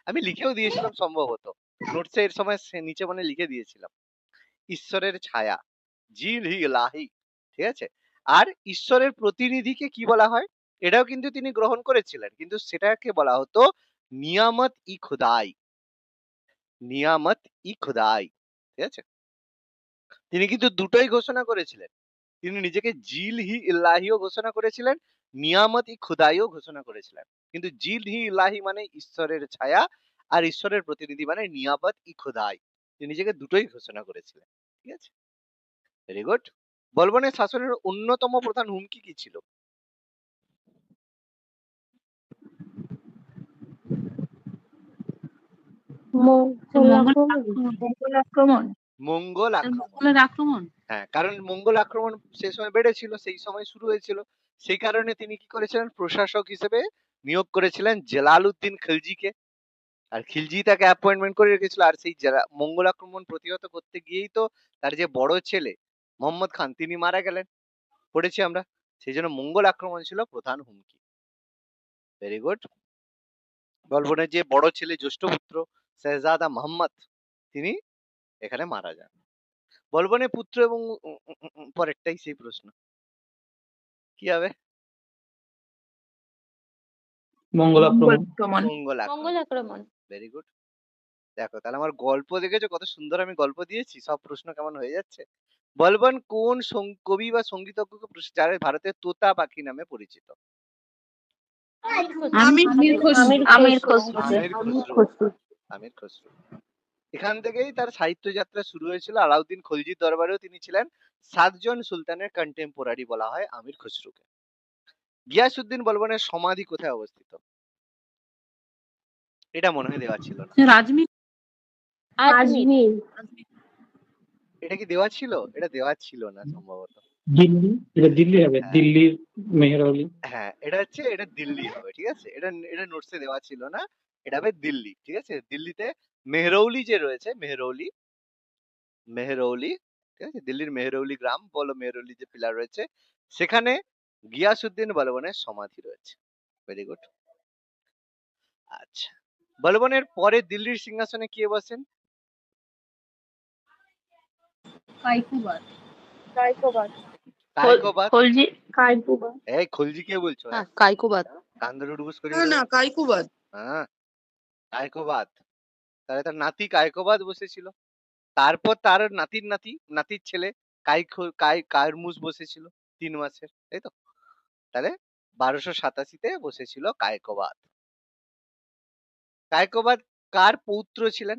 আমি লিখেও দিয়েছিলাম সম্ভবত, নোটসে এর সময় নিচে মানে লিখে দিয়েছিলাম ঈশ্বরের ছায়া, জিল হি লাহি, ঠিক আছে। আর ঈশ্বরের প্রতিনিধিকে কি বলা হয়? এটাও কিন্তু তিনি গ্রহণ করেছিলেন, কিন্তু সেটাকে বলা হতো নিয়ামত ই খুদাই, নিয়ামত ই খুদাই, ঠিক আছে। তিনি কিন্তু দুটোই ঘোষণা করেছিলেন, তিনি নিজেকে জিল হি ইল্লাহিও ঘোষণা করেছিলেন, নিয়ামত ই খুদাইও ঘোষণা করেছিলেন। কিন্তু জিল হি ইল্লাহি মানে ঈশ্বরের ছায়া, আর ঈশ্বরের প্রতিনিধি মানে নিয়ামত ই খুদাই, তিনি নিজেকে দুটোই ঘোষণা করেছিলেন, ঠিক আছে। Very good. বলবনের শাসনের অন্যতম প্রধান হুমকি কি ছিল? মঙ্গল মঙ্গল আক্রমণ। আক্রমণ, আক্রমণ। মঙ্গল আক্রমণ। মঙ্গলের আক্রমণ। হ্যাঁ, কারণ মঙ্গল আক্রমণ সেই সময় বেড়েছিল, সেই সময় শুরু হয়েছিল। সেই কারণে তিনি কি করেছিলেন, প্রশাসক হিসেবে নিয়োগ করেছিলেন জালালউদ্দিন খিলজিকে। আর খিলজি তাকে অ্যাপয়েন্টমেন্ট করে রেখেছিল। আর সেই মঙ্গল আক্রমণ প্রতিহত করতে গিয়েই তো তার যে বড় ছেলে মোহাম্মদ খান তিনি মারা গেলেন, পড়েছি আমরা। সেই জন্য মঙ্গল আক্রমণ ছিল প্রধান হুমকি। Very good. বলবনের যে বড় ছেলে জ্যেষ্ঠ পুত্র শেহজাদা মোহাম্মদ তিনি এখানে মারা যান। বলবনের পুত্র এবং পরেরটাই সেই প্রশ্ন কি হবে? মঙ্গল আক্রমণ। আক্রমণ। মঙ্গল মঙ্গল আক্রমণ। আক্রমণ। Very good. দেখো তাহলে আমার গল্প দেখেছো কত সুন্দর আমি গল্প দিয়েছি, সব প্রশ্ন কেমন হয়ে যাচ্ছে। বলবন কোন কবি বা সঙ্গীতজ্ঞকে যারা ভারতের তোতা পাখি নামে পরিচিত? আমির খসরু। আমির খসরু। আমির খসরু। আমির খসরু। এখান থেকেই তার সাহিত্য যাত্রা শুরু হয়েছিল। আলাউদ্দিন খলজির দরবারেও তিনি ছিলেন। 7 জন সুলতানের কন্টেম্পোরারি বলা হয় আমির খসরুকে। গিয়াসউদ্দিন বলবনের সমাধি কোথায় অবস্থিত? এটা মনে হয় দেওয়া ছিল না। রাজমির। আজমির। এটা কি দেওয়া ছিল? এটা দেওয়া ছিল না সম্ভবত। দিল্লি, এটা দিল্লি হবে। হ্যাঁ। দিল্লির মেহরৌলি। হ্যাঁ, এটা দিল্লি হবে। ঠিক আছে, এটা নোটসে দেওয়া ছিল না। এটা হবে দিল্লি। ঠিক আছে, দিল্লিতে মেহরৌলি যে রয়েছে, মেহরৌলি ঠিক আছে, দিল্লির মেহরৌলি গ্রাম বলো, মেহরৌলি যে পিলার রয়েছে সেখানে গিয়াসউদ্দিন বলবনের সমাধি রয়েছে। Very good. আচ্ছা, বলবনের পরে দিল্লির সিংহাসনে কে বসেন? কাইকুবাদ। কায়কোবাদ। খলজি। কাইকুবাদ। এই খলজি কে বলছো? হ্যাঁ কাইকোবাদ। কান ধরে উঠবস করে না না কাইকোবাদ। হ্যাঁ, কায়কোবাদ। তাহলে তার নাতি কায়কোবাদ বসেছিল। তারপর তার নাতির ছেলে কায়রমুজ বসেছিল 3 মাসের, তাই তো? তাহলে 1287-তে বসেছিল কায়কোবাদ। কায়কোবাদ কার পৌত্র ছিলেন?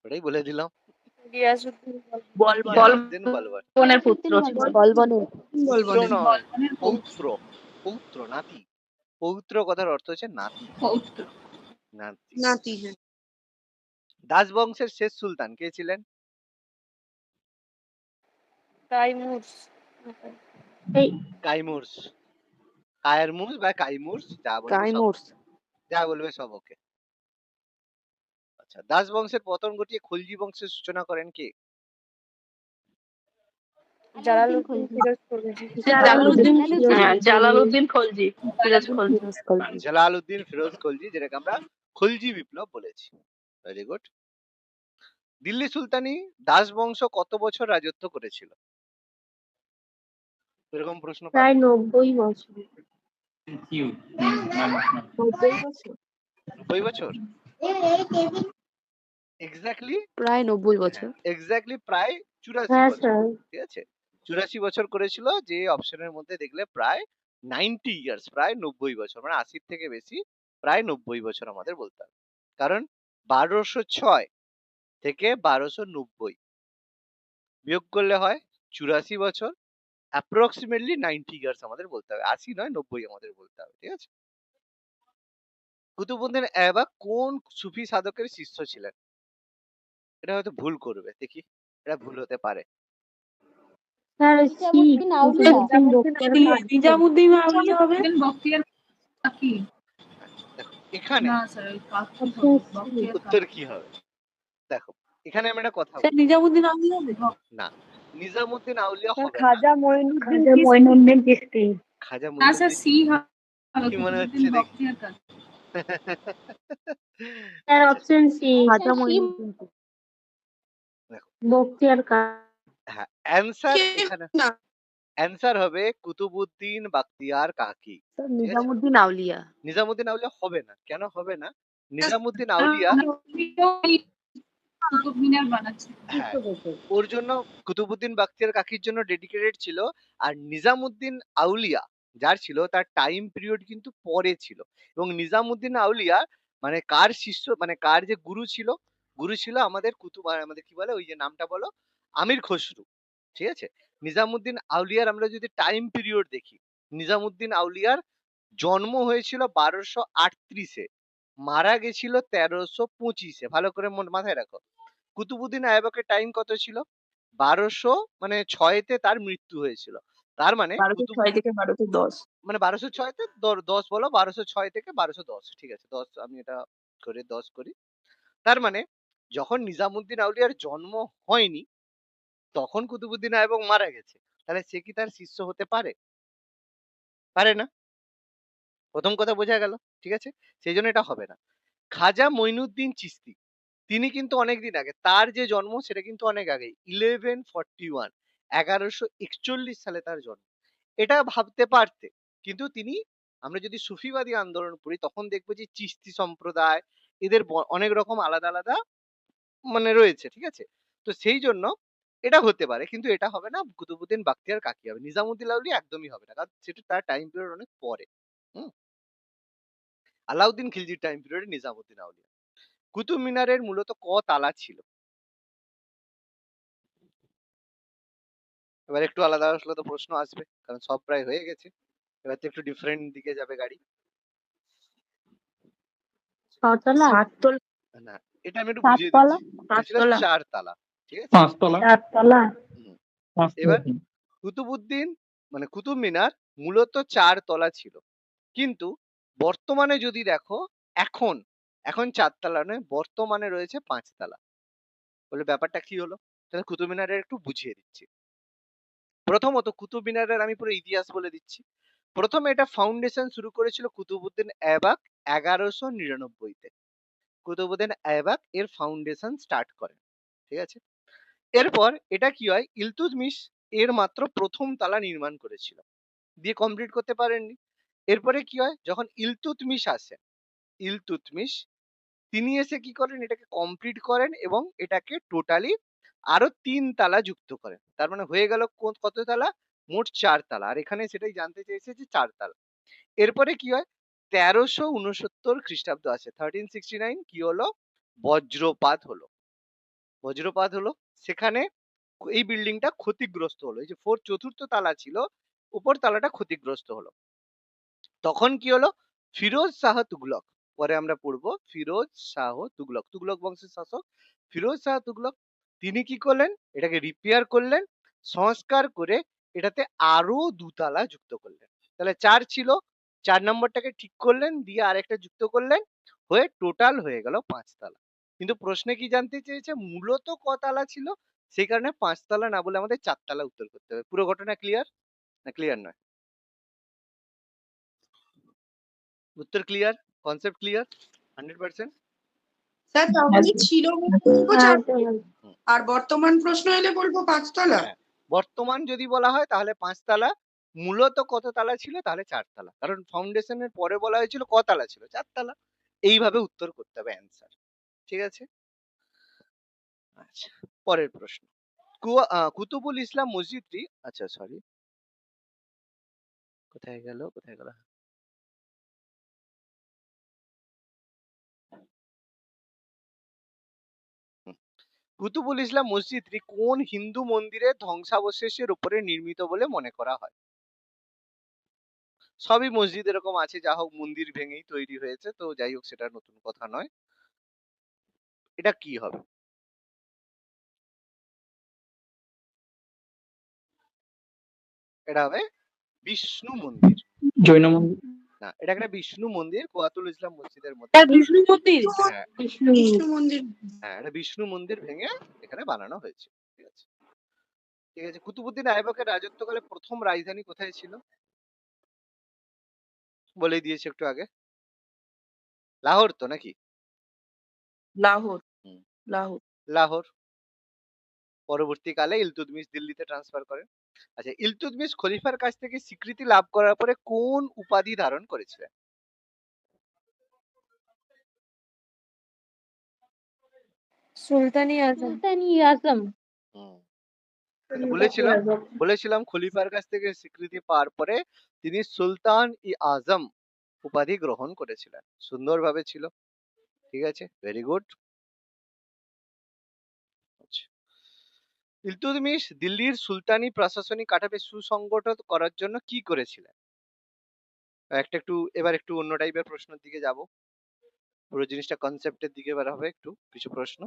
ওটাই বলে দিলাম। গিয়াসউদ্দিন বলবন। বলবনের পুত্র ছিল। বলবনের। পুত্র নয়, বলবনের পৌত্র। পৌত্র, নাতি। পৌত্র কথার অর্থ হচ্ছে নাতি। পৌত্র। নাতি। নাতি হ্যাঁ। দাস বংশের শেষ সুলতান কে ছিলেন? এই কাইমুরস। কায়রমুজ বা কাইমুরস, যা বলবে সব ওকে। আচ্ছা, দাস বংশের পতন ঘটিয়ে খলজি বংশের সূচনা করেন কে? জালালউদ্দিন খলজি। জালালউদ্দিন হ্যাঁ, জালালউদ্দিন খলজি। ফিরোজ খলজি। জালালউদ্দিন ফিরোজ খলজি, যেটাকে আমরা খলজি বিপ্লব বলেছি। Very good. দিল্লি সুলতানি দাস বংশ কত বছর রাজত্ব করেছিল? এরকম প্রশ্ন প্রায় 90 বছর। 90 বছর। এক্স্যাক্টলি প্রায় 90 বছর। প্রায় 84 হ্যাঁ বছর। স্যার। ঠিক আছে, 84 বছর করেছিল, যে অপশনের মধ্যে দেখলে প্রায় 90 ইয়ার্স, প্রায় 90 বছর, মানে 80 থেকে বেশি, প্রায় 90 বছর আমাদের বলতে হবে। কারণ 1206 থেকে 1290 বিয়োগ করলে হয় 84 বছর, অ্যাপ্রক্সিমেটলি 90 ইয়ার্স আমাদের বলতে হবে। 80 নয়, 90 আমাদের বলতে হবে। ঠিক আছে। কুতুবউদ্দিন ऐबक কোন সুফি সাধকের শিষ্য ছিলেন? এটা হয়তো ভুল করবে, দেখি এটা ভুল হতে পারে। স্যার নিজামুদ্দিন আউলিয়া। নিজামুদ্দিন নিজামুদ্দিন হবে। বখতিয়ার কাকি। দেখো এখানে না স্যার, ওই কাকি হবে। বখতিয়ার উত্তর কাকি। কি হবে? দেখো এখানে আমি একটা কথা স্যার বলি। নিজামুদ্দিন আউলিয়া হবে। না, নিজামুদ্দিন আউলিয়া হবে না। খাজা মঈনুদ্দিন চিশতি। খাজা না স্যার মঈনুদ্দিন সি হবে। কি মনে কুতুবউদ্দিন হচ্ছে দেখি? বখতিয়ার কাকি। স্যার আচ্ছা, অপশন সি। খাজা মঈনুদ্দিন। দেখো বখতিয়ার হ্যাঁ, অ্যান্সার কে এখানে না অ্যান্সার হবে কুতুবউদ্দিন বাখতিয়ার কাকি। স্যার ঠিক আছে, নিজামুদ্দিন আউলিয়া। নিজামুদ্দিন আউলিয়া হবে না। কেন হবে না? নিজামুদ্দিন আউলিয়া, কুতুব মিনার বানাচ্ছে। হ্যাঁ, ওর জন্য কুতুবউদ্দিন বাখতিয়ার কাকির জন্য ডেডিকেটেড ছিল। আর নিজামুদ্দিন আউলিয়া যার ছিল তার টাইম পিরিয়ড কিন্তু পরে ছিল। এবং নিজামুদ্দিন আউলিয়া মানে কার শিষ্য, মানে কার যে গুরু ছিল? গুরু ছিল আমাদের আমাদের কি বলে ওই যে নামটা বলো, আমির খসরু। ঠিক আছে, নিজামুদ্দিন আউলিয়ার আমরা যদি টাইম পিরিয়ড দেখি, নিজামুদ্দিন আউলিয়ার জন্ম হয়েছিল 1238-এ। মারা গেছিল 1325-এ। ভালো করে মাথায় রাখো। কুতুবুদ্দিন আইবকের টাইম কত ছিল? 1200 মানে 6-তে তার মৃত্যু হয়েছিল। তার মানে 1206 থেকে 1210। মানে 1206-তে 10 বলো, 1206 থেকে 1210, ঠিক আছে, 10 আমি এটা করে 10 করি। তার মানে যখন নিজামুদ্দিন আউলিয়ার জন্ম হয়নি তখন কুতুবুদ্দিন আইবক মারা গেছে। তাহলে সে কি তার শিষ্য হতে পারে? পারে না। প্রথম কথা বোঝা গেল, ঠিক আছে? সেই জন্য এটা হবে না। খাজা মঈনুদ্দিন চিশতি, তিনি কিন্তু অনেকদিন আগে, তার যে জন্ম সেটা কিন্তু অনেক আগে, 1141, 1141 সালে তার জন্ম। এটা ভাবতে পারতে, কিন্তু তিনি, আমরা যদি সুফিবাদী আন্দোলন পড়ি তখন দেখবো যে চিশতি সম্প্রদায়, এদের অনেক রকম আলাদা আলাদা মানে রয়েছে, ঠিক আছে? তো সেই জন্য এটা হতে পারে, কিন্তু এটা হবে না। কুতুবুদ্দিন বাখতিয়ার কাকি হবে, নিজামুদ্দিন আউলিয়া একদমই হবে না, কারণ সেটা তার টাইম পিরিয়ড অনেক পরে। হুম, আলাউদ্দিন খিলজির টাইম পিরিয়ডে নিজামুদ্দিন আউলিয়া। কুতুব মিনারের মূলত ক তালা ছিল? এবার একটু আলাদা আসলে তো প্রশ্ন আসবে, কারণ সব প্রায় হয়ে গেছে, এবার তো একটু ডিফারেন্ট দিকে যাবে গাড়ি। 6 তলা? না, এটা আমি একটু বুঝিয়ে সাততলা? দিচ্ছি। এটা ছিল 5 তলা। 4 তালা, ঠিক আছে? 5 তলা। 4 তলা? হুম। 5 এবার তলা। কুতুবুদ্দিন মানে কুতুব মিনার মূলত 4 তলা ছিল, কিন্তু বর্তমানে যদি দেখো এখন এখন 4 তালা নয়, বর্তমানে রয়েছে 5 তালা। বলে ব্যাপারটা কি হলো? তাহলে কুতুব মিনারের একটু বুঝিয়ে দিচ্ছি। প্রথমত কুতুব মিনারের আমি পুরো ইতিহাস বলে দিচ্ছি। প্রথমে এটা ফাউন্ডেশন শুরু করেছিল কুতুবুদ্দিন আইবক 1199-তে। কুতুবুদ্দিন আইবক এর ফাউন্ডেশন স্টার্ট করেন, ঠিক আছে? এরপর এটা কি হয়, ইলতুৎমিশ এর মাত্র প্রথম তালা নির্মাণ করেছিল, দিয়ে কমপ্লিট করতে পারেননি। এরপরে কি হয়, যখন ইলতুৎমিশ আসেন, ইলতুৎমিশ তিনি এসে কি করেন, এটাকে কমপ্লিট করেন এবং এটাকে টোটালি আরো 3 তালা যুক্ত করেন। তার মানে হয়ে গেল কত তালা? মোট 4 তালা। আর এখানে সেটাই জানতে চেয়েছে যে 4 তালা। এরপরে কি হয়, 1369 খ্রিস্টাব্দ আসে, 1369 কি হলো, বজ্রপাত হলো। বজ্রপাত হলো, সেখানে এই বিল্ডিংটা ক্ষতিগ্রস্ত হলো। এই যে চতুর্থ তালা ছিল, উপর তালাটা ক্ষতিগ্রস্ত হলো। তখন কি হলো, ফিরোজ শাহ তুগলক, পরে আমরা পড়বো ফিরোজ শাহ তুগলক, তুগলক বংশের শাসক ফিরোজ শাহ তুগলক, তিনি কি করলেন, এটাকে রিপেয়ার করলেন, সংস্কার করে এটাতে আরো 2 তালা যুক্ত করলেন। তাহলে 4 ছিল, 4 নম্বরটাকে ঠিক করলেন, দিয়ে আরেকটা যুক্ত করলেন, হয়ে টোটাল হয়ে গেল 5 তালা। কিন্তু প্রশ্নে কি জানতে চেয়েছে, মূলত ক তালা ছিল? সেই কারণে 5 তালা না বলে আমাদের 4 তালা উত্তর করতে হবে। পুরো ঘটনা ক্লিয়ার না ক্লিয়ার নয়? উত্তর ক্লিয়ার, কনসেপ্ট ক্লিয়ার 100%? স্যার তাহলে ছিল বলবো হ্যাঁ, 4 আর বর্তমান প্রশ্ন এলে বলবো 5 তলা। হ্যাঁ, বর্তমান যদি বলা হয় তাহলে 5 তালা, মূলত কত তালা ছিল তাহলে 4 তালা, কারণ ফাউন্ডেশনের পরে বলা হয়েছিল ক তালা ছিল, 4 তালা। এইভাবে উত্তর করতে হবে অ্যান্সার, ঠিক আছে? আচ্ছা, পরের প্রশ্ন। কুতুবুল ইসলাম মসজিদটি, আচ্ছা সরি, কোথায় গেল কোথায় গেল, কুতুবুল ইসলাম মসজিদটি কোন হিন্দু মন্দিরের ধ্বংসাবশেষের উপরে নির্মিত বলে মনে করা হয়? সবই মসজিদ এরকম আছে, যা হোক মন্দির ভেঙেই তৈরি হয়েছে, তো যাই হোক সেটা নতুন কথা নয়। এটা কি হবে? এটা হবে বিষ্ণু মন্দির। জৈন মন্দির। না, এটা একটা বিষ্ণু মন্দির, কোয়াতুল ইসলাম মসজিদের মধ্যে। বিষ্ণু মন্দির। হ্যাঁ বিষ্ণু বিষ্ণু মন্দির। হ্যাঁ, এটা বিষ্ণু মন্দির ভেঙে এখানে বানানো হয়েছে, ঠিক আছে? ঠিক আছে, কুতুবুদ্দিন আইবকের রাজত্বকালে প্রথম রাজধানী কোথায় ছিল? বলেই দিয়েছি একটু আগে, লাহোর তো নাকি? লাহোর। হুম, লাহোর। লাহোর। পরবর্তীকালে ইলতুৎমিশ দিল্লিতে ট্রান্সফার করেন। আচ্ছা, ইলতুৎমিশ খলিফার কাছ থেকে স্বীকৃতি লাভ করার পরে কোন উপাধি ধারণ করেছিলেন? সুলতানি আজম। সুলতানি আজম। হুম, বলেছিলাম বলেছিলাম খলিফার কাছ থেকে স্বীকৃতি পাওয়ার পরে তিনি সুলতান ই আজম উপাধি গ্রহণ করেছিলেন। সুন্দরভাবে ছিল, ঠিক আছে, ভেরি গুড। ইলতুৎমিশ দিল্লির সুলতানি প্রশাসনিক কাঠামো সুসংগঠিত করার জন্য কি করেছিলেন? এবার একটু অন্য টাইপের প্রশ্নের দিকে যাব। পুরো জিনিসটা কনসেপ্টের দিকে এবার হবে একটু কিছু প্রশ্ন।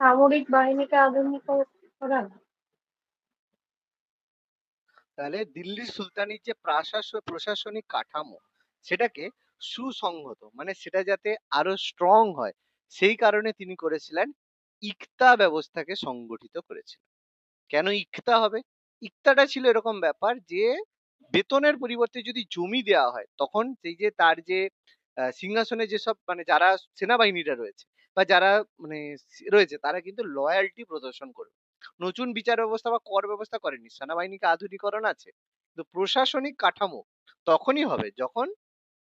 সামরিক বাহিনীকে আধুনিক করা। তাহলে দিল্লির সুলতানির যে প্রশাসনিক কাঠামো সেটাকে সুসংহত, মানে সেটা যাতে আরো স্ট্রং হয়, সেই কারণে তিনি করেছিলেন ইকতা ব্যবস্থাকে সংগঠিত করেছিলেন। কেন ইকতা হবে? ইকতাটা ছিল এরকম ব্যাপার যে বেতনের পরিবর্তে যদি জমি দেওয়া হয়, তখন সেই যে তার যে সিংহাসনে যেসব মানে যারা সেনাবাহিনীরা রয়েছে বা যারা মানে রয়েছে, তারা কিন্তু লয়ালটি প্রদর্শন করবে। নতুন বিচার ব্যবস্থা বা কর ব্যবস্থা করেনি, সেনাবাহিনীকে আধুনিকরণ আছে, কিন্তু প্রশাসনিক কাঠামো তখনই হবে যখন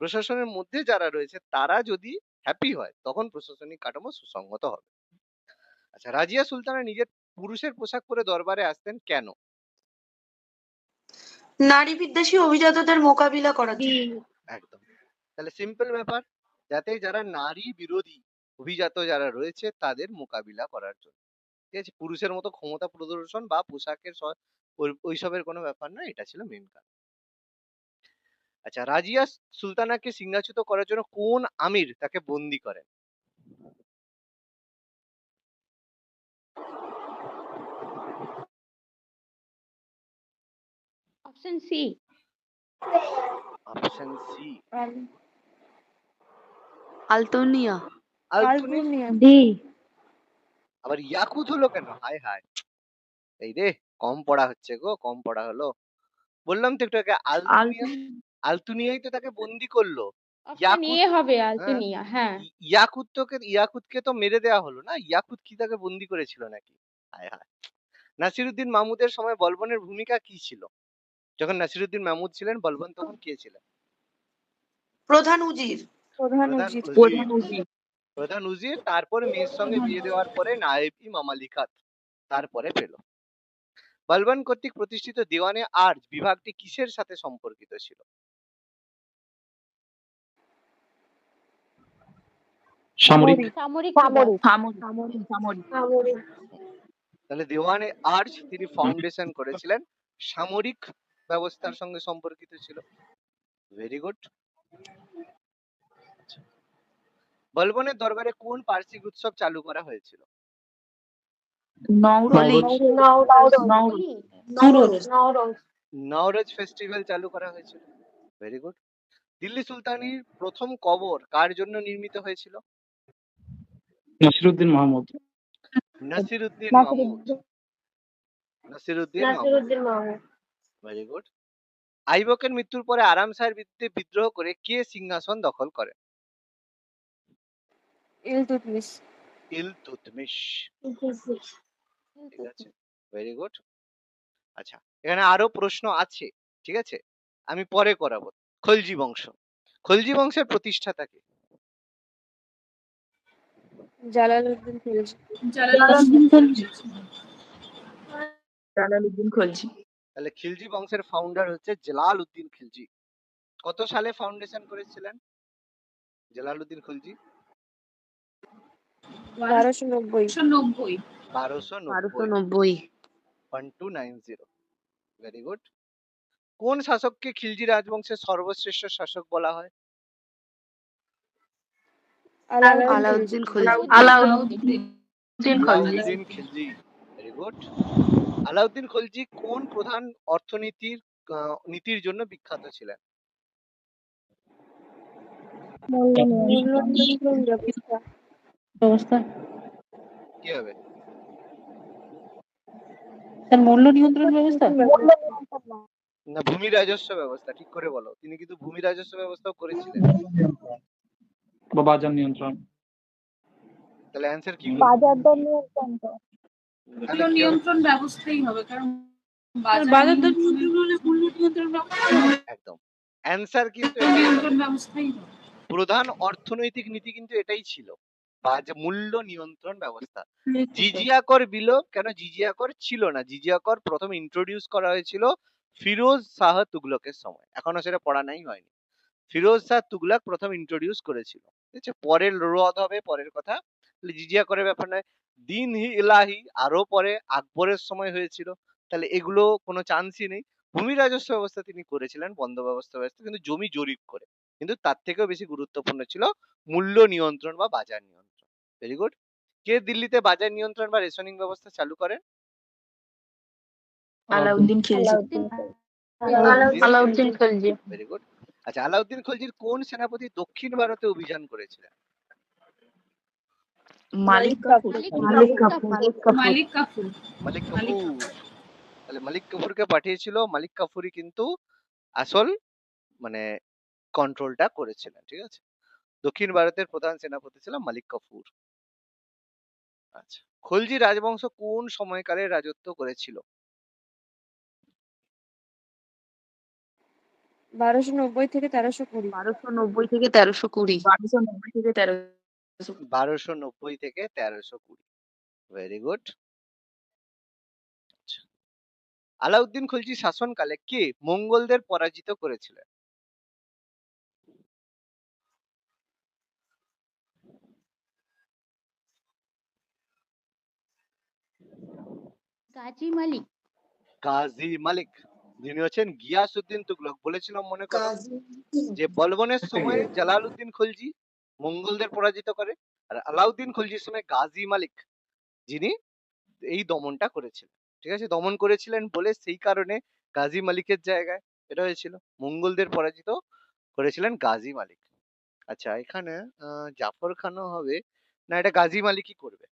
প্রশাসনের মধ্যে যারা রয়েছে তারা যদি হ্যাপি হয়, তখন প্রশাসনিক কাঠামো সুসংহত হবে। আচ্ছা, রাজিয়া সুলতানা নিজের পুরুষের পোশাক পরে দরবারে আসতেন কেন? নারী বিদ্বেষী অভিজাতদের মোকাবিলা করার জন্য। একদম। তাহলে সিম্পল ব্যাপার, যাতে যারা নারী বিরোধী অভিজাত যারা রয়েছে তাদের মোকাবিলা করার জন্য। ঠিক আছে, পুরুষের মতো ক্ষমতা প্রদর্শন বা পোশাকের ওইসবের কোনো ব্যাপার না, এটা ছিল মেন কারণ। আচ্ছা, রাজিয়া সুলতানাকে সিংহাচ্যুত করার জন্য কোন আমির তাকে বন্দি করেন? Option C. Option C Altunia. Altunia. D. আবার ইয়াকুত হলো কেন? হায় হায়, এই রে, কম পড়া হচ্ছে গো, কম পড়া হলো। বললাম তো একটু আগে, আলতুনিয়া, আলতুনিয়াই তো তাকে বন্দি করলো। অপশন ইয়াকুত, এ হবে হ্যাঁ, আলতোনিয়া, হ্যাঁ। ইয়াকুতকে তো মেরে দেওয়া হলো না, ইয়াকুত কি তাকে বন্দি করেছিল নাকি? হায় হায়। নাসিরুদ্দিন মাহমুদের সময় বলবনের ভূমিকা কি ছিল? যখন নাসিরুদ্দিন মাহমুদ ছিলেন, বলবন তখন কে ছিলেন? প্রধান উজির। প্রধান উজির। প্রধান উজির, তারপরে মেয়ের সঙ্গে বিয়ে দেওয়ার পরে নায়েব-ই মামালিকাত তারপরে পেল। বলবন কর্তৃক প্রতিষ্ঠিত দেওয়ানে আর্জ বিভাগটি কিসের সাথে সম্পর্কিত ছিল? সামরিক। সামরিক সামরিক। তাহলে দেওয়ানে আর্জ তিনি ফাউন্ডেশন করেছিলেন, সামরিক ব্যবস্থার সঙ্গে সম্পর্কিত ছিল। Very good. বলবনের দরবারে কোন বার্ষিক উৎসব চালু করা হয়েছিল? নওরোজ ফেস্টিভ্যাল চালু করা হয়েছিল। Very good. দিল্লি সুলতানির প্রথম কবর কার জন্য নির্মিত হয়েছিল? নাসিরুদ্দিন মাহমুদ। নাসিরুদ্দিন মাহমুদ। নাসিরুদ্দিন মাহমুদ। Very good. আইবকের মৃত্যুর পরে আরাম শাহের বিরুদ্ধে বিদ্রোহ করে কে সিংহাসন দখল করে? ইলতুৎমিশ। ইলতুৎমিশ। ঠিক আছে, ভেরি গুড। আচ্ছা, এখানে আরো প্রশ্ন আছে, ঠিক আছে, আমি পরে করাবো। খলজি বংশ, খলজি বংশের প্রতিষ্ঠাতা কে? জালালউদ্দিন খিলজি। জালালউদ্দিন খলজি। তাহলে খিলজি বংশের ফাউন্ডার হচ্ছে জালালউদ্দিন খিলজি। কত সালে ফাউন্ডেশন করেছিলেন জালালউদ্দিন খলজি? 1290। 1290। 1290। Very good. কোন শাসককে খিলজি রাজবংশের সর্বশ্রেষ্ঠ শাসক বলা হয়? আলাউদ্দিন খিলজি। আলাউদ্দিন খিলজি। Very good. আলাউদ্দিন খলজি কোন প্রধান নীতির জন্য বিখ্যাত ছিলেন? ব্যবস্থা। কি হবে? মূল্য নিয়ন্ত্রণ ব্যবস্থা। না, ভূমি রাজস্ব ব্যবস্থা, ঠিক করে বলো। তিনি কিন্তু ভূমি রাজস্ব ব্যবস্থাও করেছিলেন। বা বাজার নিয়ন্ত্রণ। তাহলে অ্যান্সার কি? বাজার দর নিয়ন্ত্রণ। মূল্য নিয়ন্ত্রণ ব্যবস্থাই হবে, কারণ বাজার দর নিয়ন্ত্রণ হলে মূল্য নিয়ন্ত্রণ ব্যবস্থা। একদম, অ্যান্সার কিন্তু নিয়ন্ত্রণ ব্যবস্থাই হবে। প্রধান অর্থনৈতিক নীতি কিন্তু এটাই ছিল, মূল্য নিয়ন্ত্রণ ব্যবস্থা। জিজিয়া কর বিলোপ কেন? জিজিয়া কর ছিল না, জিজিয়া কর প্রথম ইন্ট্রোডিউস করা হয়েছিল ফিরোজ শাহ তুগলকের সময়, এখনো সেটা পড়া নাই হয়নি। ফিরোজ শাহ তুগলক প্রথম ইন্ট্রোডিউস করেছিল, ঠিক আছে, পরের রদ হবে পরের কথা। জিজিয়া করের ব্যাপার নয়। দিন হি ইলাহি আরো পরে আকবরের সময় হয়েছিল, তাহলে এগুলো কোনো চান্সই নেই। ভূমি রাজস্ব ব্যবস্থা তিনি করেছিলেন, বন্ধ ব্যবস্থা কিন্তু জমি জরিপ করে। কিন্তু তার থেকেও বেশি গুরুত্বপূর্ণ ছিল মূল্য নিয়ন্ত্রণ বা বাজার নিয়ন্ত্রণ। Very good. কে দিল্লিতে বাজার নিয়ন্ত্রণ বা রেশনিং ব্যবস্থা চালু করেন? আলাউদ্দিন খিলজি। আলাউদ্দিন খিলজি। Very good. আচ্ছা, আলাউদ্দিন খলজির কোন সেনাপতি দক্ষিণ ভারতে অভিযান করেছিলেন? মালিক কাফুর। মালিক কাফুর। মালিক কাফুর। তাহলে মালিক কাফুরকে পাঠিয়েছিল। মালিক কাফুরই কিন্তু আসল মানে কন্ট্রোলটা করেছিলেন। ঠিক আছে, দক্ষিণ ভারতের প্রধান সেনাপতি ছিল মালিক কাফুর। আচ্ছা, খলজি রাজবংশ কোন সময়কালে রাজত্ব করেছিল? 1290 থেকে 1320। 1290 থেকে 1320। 1290 থেকে 1320। 1290 থেকে 1320। Very good. আলাউদ্দিন খলজি শাসনকালে কে মঙ্গলদের পরাজিত করেছিলেন? গাজী মালিক। গাজী মালিক, যিনি হচ্ছেন গিয়াসউদ্দিন তুগলক। বলেছিলাম মনে করো যে বলবনের সময় জালালউদ্দিন খলজি মঙ্গলদের পরাজিত করে, আর আলাউদ্দিন খলজির সময় গাজী মালিক যিনি এই দমনটা করেছিলেন। ঠিক আছে, দমন করেছিলেন বলে সেই কারণে গাজী মালিকের জায়গায় এটা হয়েছিল, মঙ্গলদের পরাজিত করেছিলেন গাজী মালিক। আচ্ছা, এখানে জাফর খানও হবে না, এটা গাজী মালিকই করবে,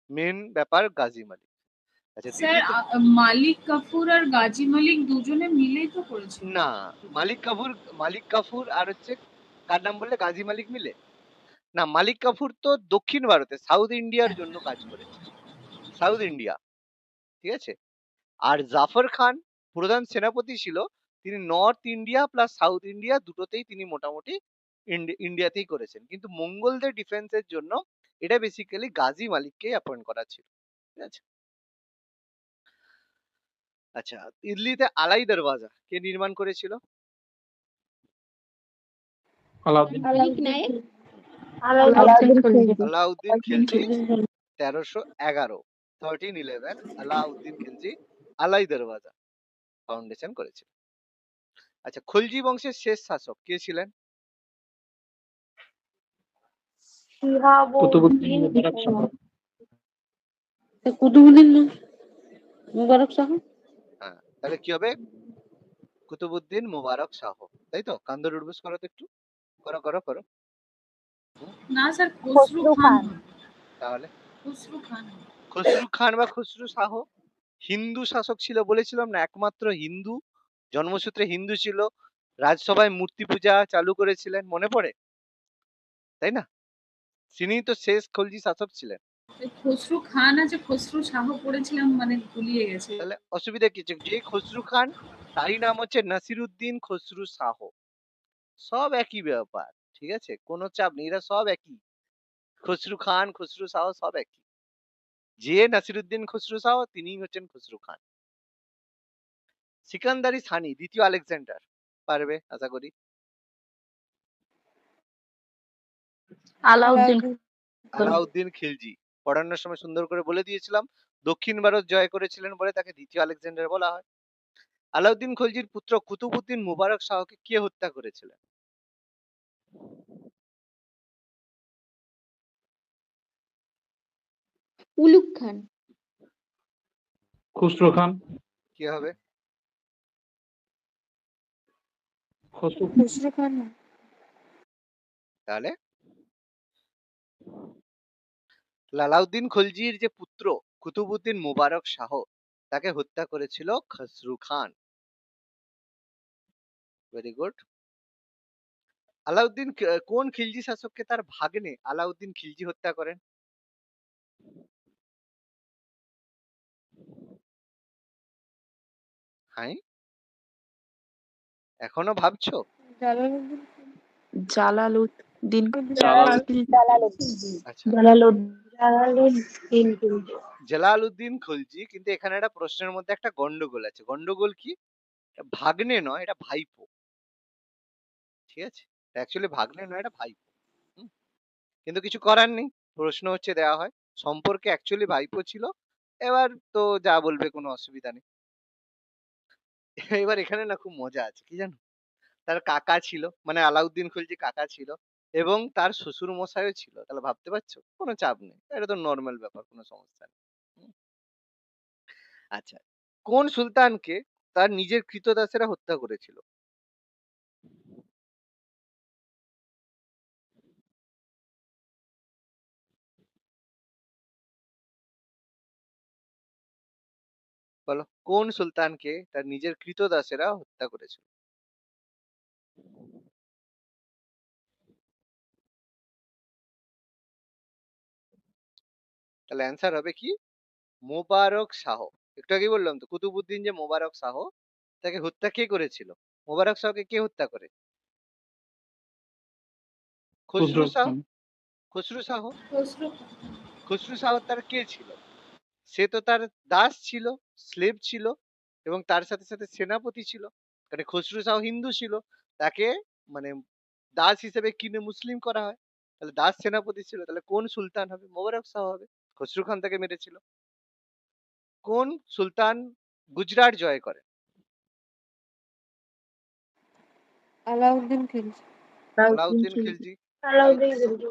মেন ব্যাপার গাজী মালিক। আচ্ছা, স্যার দিল্লিতে মালিক কাফুর আর গাজী মালিক দুজনে মিলেই তো করেছিল। না, মালিক কাফুর আর হচ্ছে কার নাম বললে, গাজী মালিক মিলে না। মালিক কাফুর তো দক্ষিণ ভারতে সাউথ ইন্ডিয়ার জন্য কাজ করেছে, সাউথ ইন্ডিয়া। ঠিক আছে, আর জাফর খান প্রধান সেনাপতি ছিল, তিনি north India plus south India দুটোতেই তিনি মোটামুটি ইন্ডিয়াতেই করেছেন, কিন্তু মঙ্গলদের ডিফেন্সের জন্য এটা বেসিক্যালি গাজী মালিককে অ্যাপয়েন্ট করা ছিল। ঠিক আছে। আচ্ছা, দিল্লিতে আলাই দরওয়াজা কে নির্মাণ করেছিল? আলাউদ্দিন। আলাউদ্দিন খিলজি। আলাউদ্দিন খিলজি 1311 1311 আলাউদ্দিন খিলজি আলাই দরওয়াজা ফাউন্ডেশন করেছিল। আচ্ছা, খলজি বংশের শেষ শাসক কে ছিলেন? কুতুবউদ্দিন মুবারক শাহ। কুতুবুদ্দিন মুবারক শাহ। হ্যাঁ, তাহলে কি হবে? কুতুবউদ্দিন মুবারক শাহ। তাই তো? কান ধরে উঠবোস করো তো একটু, করো করো করো। না স্যার, খসরু খান। তাহলে খসরু খান। খসরু খান বা খসরু শাহ হিন্দু শাসক ছিল, বলেছিলাম না, একমাত্র হিন্দু, জন্মসূত্রে হিন্দু ছিল, রাজসভায় মূর্তি পূজা চালু করেছিলেন, মনে পড়ে? তাই না? তিনি তো শেষ খলজি শাসক ছিলেন। খসরু খান আছে, খসরু শাহ পড়েছিলাম, মানে গুলিয়ে গেছে। তাহলে অসুবিধা কিছু, যে খসরু খান তারই নাম হচ্ছে নাসিরুদ্দিন খসরু শাহ। সব একই ব্যাপার। ঠিক আছে, কোনো চাপ নেই, এরা সব একই। খসরু খান, খসরু শাহ সব একই। যে নাসিরুদ্দিন খসরু শাহ তিনিই হচ্ছেন খসরু খান। সিকান্দারি সানি দ্বিতীয় আলেকজান্ডার, পারবে আশা করি। আলাউদ্দিন। আলাউদ্দিন খিলজি, পড়ানোর সময় সুন্দর করে বলে দিয়েছিলাম, দক্ষিণ ভারত জয় করেছিলেন বলে তাকে দ্বিতীয় আলেকজান্ডার বলা হয়। আলাউদ্দিন খলজির পুত্র কুতুবউদ্দিন মুবারক শাহকে কে হত্যা করেছিলেন? উলুক খান। খুসরো খান। কি হবে? খসরু খান। তাহলে আলাউদ্দিন খলজির যে পুত্র কুতুবউদ্দিন মুবারক শাহ, তাকে হত্যা করেছিল খসরু খান। Very good. আলাউদ্দিন কোন খিলজি শাসককে তার ভাগ্নে আলাউদ্দিন খিলজি হত্যা করেন? হ্যাঁ, এখনো ভাবছো? জালালউদ্দিন। জালালউদ্দিন। আচ্ছা, জালালউদ্দিন খিলজি। জালালউদ্দিন খলজি, কিন্তু এখানে একটা প্রশ্নের মধ্যে একটা গন্ডগোল আছে। গন্ডগোল কি? ভাগ্নে নয়, এটা ভাইপো। ঠিক আছে, অ্যাকচুয়ালি ভাগ্নে নয়, এটা ভাইপো। হুম, কিন্তু কিছু করার নেই, প্রশ্ন হচ্ছে দেওয়া হয়। সম্পর্কে অ্যাকচুয়ালি ভাইপো ছিল, এবার তো যা বলবে কোনো অসুবিধা নেই। এবার এখানে না খুব মজা আছে কি জানো, তার কাকা ছিল, মানে আলাউদ্দিন খলজি কাকা ছিল এবং তার শ্বশুর মশাইও ছিল। তাহলে ভাবতে পারছো, কোনো চাপ নেই, এটা তো নর্মাল ব্যাপার, কোনো সমস্যা নেই। হুম, আচ্ছা, কোন সুলতানকে তার নিজের কৃতদাসেরা হত্যা করেছিল? বলো, কোন সুলতানকে তার নিজের কৃতদাসেরা হত্যা করেছিল? তাহলে অ্যান্সার হবে কি, মোবারক শাহ। একটু আগে বললাম তো, কুতুবুদ্দিন যে মোবারক শাহ, তাকে হত্যা কে করেছিল? মোবারক শাহকে কে হত্যা করে? খসরু খুসরো শাহ। খান। খসরু শাহ। খসরু খসরু শাহ তার কে ছিল? সে তো তার দাস ছিল, স্লেভ ছিল, এবং তার সাথে সাথে সেনাপতি ছিল। কারণ খসরু শাহ হিন্দু ছিল, তাকে মানে দাস হিসেবে কিনে মুসলিম করা হয়। তাহলে দাস সেনাপতি ছিল, তাহলে কোন সুলতান হবে? মোবারক শাহ হবে। খসরু খান তাকে মেরেছিল। কোন সুলতান গুজরাট জয় করে? আলাউদ্দিন খিলজি। আলাউদ্দিন খিলজি। আলাউদ্দিন খিলজি।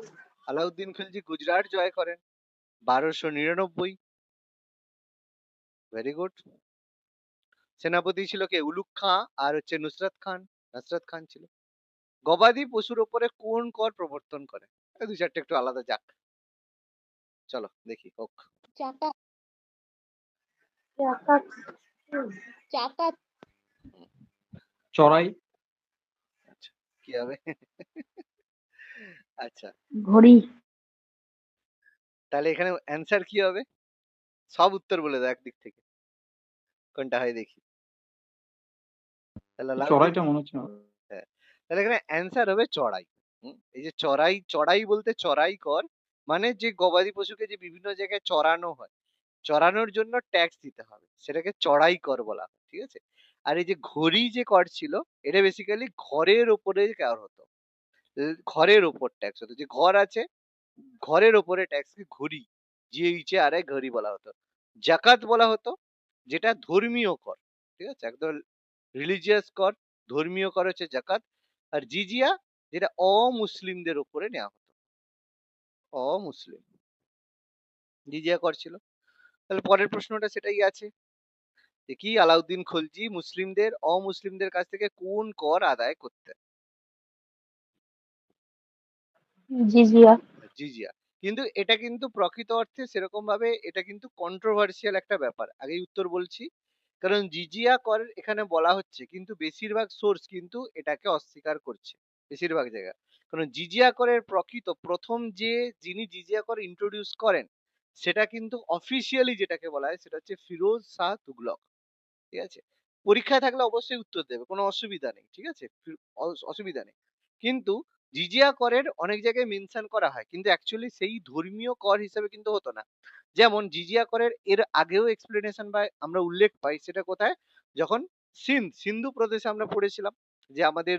আলাউদ্দিন খিলজি গুজরাট জয় করেন 1299। Very good. সেনাপতি ছিল কে? উলুগ খাঁ আর হচ্ছে নুসরাত খান। নুসরাত খান ছিল। গবাদি পশুর উপরে কোন কর প্রবর্তন করে? এই দুই চারটে একটু আলাদা যাক, চলো দেখি হোক। চাকা জাকাত। চাকা চড়াই। আচ্ছা, কি হবে? আচ্ছা, ঘড়ি। তাহলে এখানে অ্যান্সার কি হবে? সব উত্তর বলে দাও একদিক থেকে, কোনটা হয় দেখি। তাহলে আলাউদ্দিন, চড়াইটা মনে হচ্ছে না। হ্যাঁ, তাহলে এখানে অ্যান্সার হবে চড়াই। এই যে চড়াই, চড়াই বলতে চড়াই কর, মানে যে গবাদি পশুকে যে বিভিন্ন জায়গায় চড়ানো হয়, চড়ানোর জন্য ট্যাক্স দিতে হবে, সেটাকে চড়াই কর বলা হয়। ঠিক আছে? আর এই যে ঘড়ি যে কর ছিল, এটা বেসিক্যালি ঘরের ওপরে কর হতো। ঘরের ওপর ট্যাক্স হতো, যে ঘর আছে ঘরের ওপরে ট্যাক্স কি ঘড়ি, জিএইচএ আর ঘড়ি বলা হতো। জাকাত বলা হতো, যেটা ধর্মীয় কর। ঠিক আছে, একদম রিলিজিয়াস কর, ধর্মীয় কর হচ্ছে জাকাত। আর জিজিয়া, যেটা অমুসলিমদের উপরে নেওয়া হতো, অমুসলিম জিজিয়া কর ছিল। তাহলে পরের প্রশ্নটা সেটাই আছে, যে কি আলাউদ্দিন খলজি মুসলিমদের অমুসলিমদের কাছ থেকে কোন কর আদায় করতেন? জিজিয়া। জিজিয়া। কিন্তু এটা কিন্তু প্রকৃত অর্থে সেরকম ভাবে এটা কিন্তু কন্ট্রোভার্সিয়াল একটা ব্যাপার, আগেই উত্তর বলছি। কারণ জিজিয়া কর এখানে বলা হচ্ছে, কিন্তু বেশিরভাগ সোর্স কিন্তু এটাকে অস্বীকার করছে, বেশিরভাগ জায়গায়। কারণ জিজিয়া করের প্রকৃত প্রথম যে যিনি জিজিয়া কর ইন্ট্রোডিউস করেন, সেটা কিন্তু অফিসিয়ালি যেটাকে বলা হয় সেটা হচ্ছে ফিরোজ শাহ তুগলক। ঠিক আছে? পরীক্ষায় থাকলে অবশ্যই উত্তর দেবে, কোনো অসুবিধা নেই। ঠিক আছে? অসুবিধা নেই। কিন্তু জিজিয়া করের অনেক জায়গায় মেনশন করা হয়, কিন্তু অ্যাকচুয়ালি সেই ধর্মীয় কর হিসেবে কিন্তু হতো না। যেমন জিজিয়া করের এর আগেও এক্সপ্লেনেশন বা আমরা উল্লেখ পাই, সেটা কোথায়? যখন সিন্ধু প্রদেশে আমরা পড়েছিলাম, যে আমাদের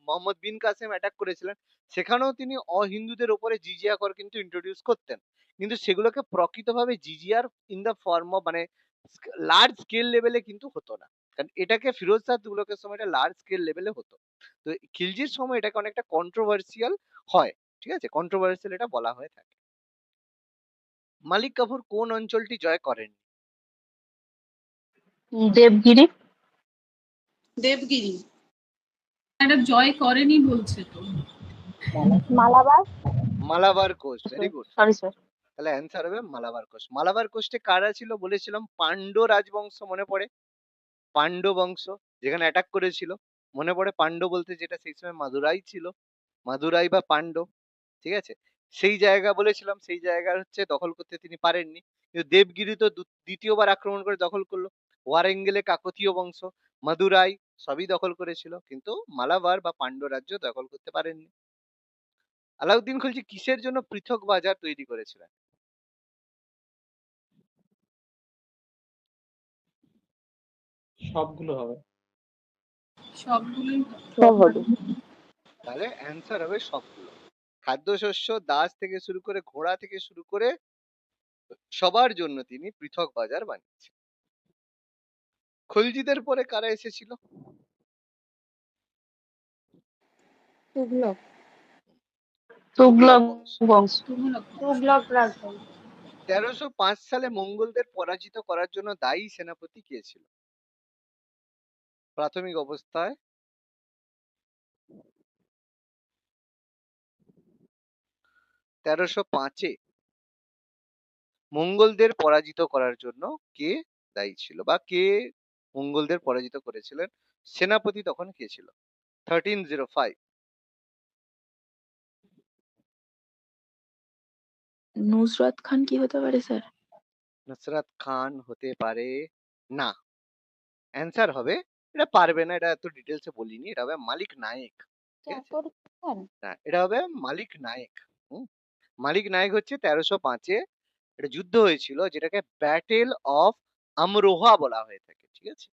মোহাম্মদ বিন কাসেম অ্যাটাক করেছিলেন, সেখানেও তিনি অহিন্দুদের উপরে জিজিয়া কর কিন্তু ইন্ট্রোডিউস করতেন। কিন্তু সেগুলোকে প্রকৃতভাবে জিজিয়ার ইন দা ফর্ম অফ, মানে লার্জ স্কেল লেভেলে কিন্তু হতো না। কারণ এটাকে ফিরোজ শাহ তুগলকের সময় এটা লার্জ স্কেল লেভেলে হতো। তো খিলজির সময় এটাকে অনেকটা কন্ট্রোভার্সিয়াল হয়। ঠিক আছে, কন্ট্রোভার্সিয়াল এটা বলা হয়ে থাকে। মালিক কাফুর কোন অঞ্চলটি জয় করেন? দেবগিরি। দেবগিরি। এটা জয় করেনি বলছে তো। Malabar. Malabar coast, very good. Sorry sir. তাহলে অ্যান্সার হবে মালাবার কোস্ট। মালাবার কোস্টে কারা ছিল বলেছিলাম? পান্ড রাজবংশ, মনে পড়ে? পান্ড বংশ যেখানে অ্যাটাক করেছিল, মনে পড়ে? পান্ড বলতে যেটা সেই সময় মাদুরাই ছিল, মাদুরাই বা পান্ড। ঠিক আছে, সেই জায়গা বলেছিলাম, সেই জায়গা হচ্ছে দখল করতে তিনি পারেননি। কিন্তু দেবগিরি তো দ্বিতীয়বার আক্রমণ করে দখল করলো। ওয়ারেঙ্গেলে কাকতীয় বংশ, মাদুরাই সবই দখল করেছিল, কিন্তু মালাবার বা পান্ড রাজ্য দখল করতে পারেননি। আলাউদ্দিন খলজি কিসের জন্য পৃথক বাজার তৈরি করেছিলেন? সবগুলো হবে। সবগুলোই সব হবে। তাহলে অ্যান্সার হবে সবগুলো। খাদ্যশস্য, দাস থেকে শুরু করে ঘোড়া থেকে শুরু করে সবার জন্য তিনি পৃথক বাজার বানিয়েছেন। খলজিদের পরে কারা এসেছিল? তুগলক। তুগলক বংশ। বংশ। তুগলক তুগলক রাজবংশ। 1305 সালে মঙ্গলদের পরাজিত করার জন্য দায়ী সেনাপতি কে ছিল? প্রাথমিক অবস্থায় 1305-এ মঙ্গলদের পরাজিত করার জন্য কে দায়ী ছিল, বা কে মঙ্গলদের পরাজিত করেছিলেন? সেনাপতি তখন কে ছিল? 1305। নুসরাত খান কি হতে পারে স্যার? নুসরাত খান হতে পারে না। অ্যান্সার হবে, এটা পারবে না, এটা এত ডিটেলসে বলিনি, এটা হবে মালিক নায়েক। ঠিক আছে, চাকর খান। না, এটা হবে মালিক নায়েক। মালিক নায়েক হচ্ছে 1305-এ একটা যুদ্ধ হয়েছিল যেটাকে ব্যাটেল অফ আমরোহা বলা হয়ে থাকে। ঠিক আছে,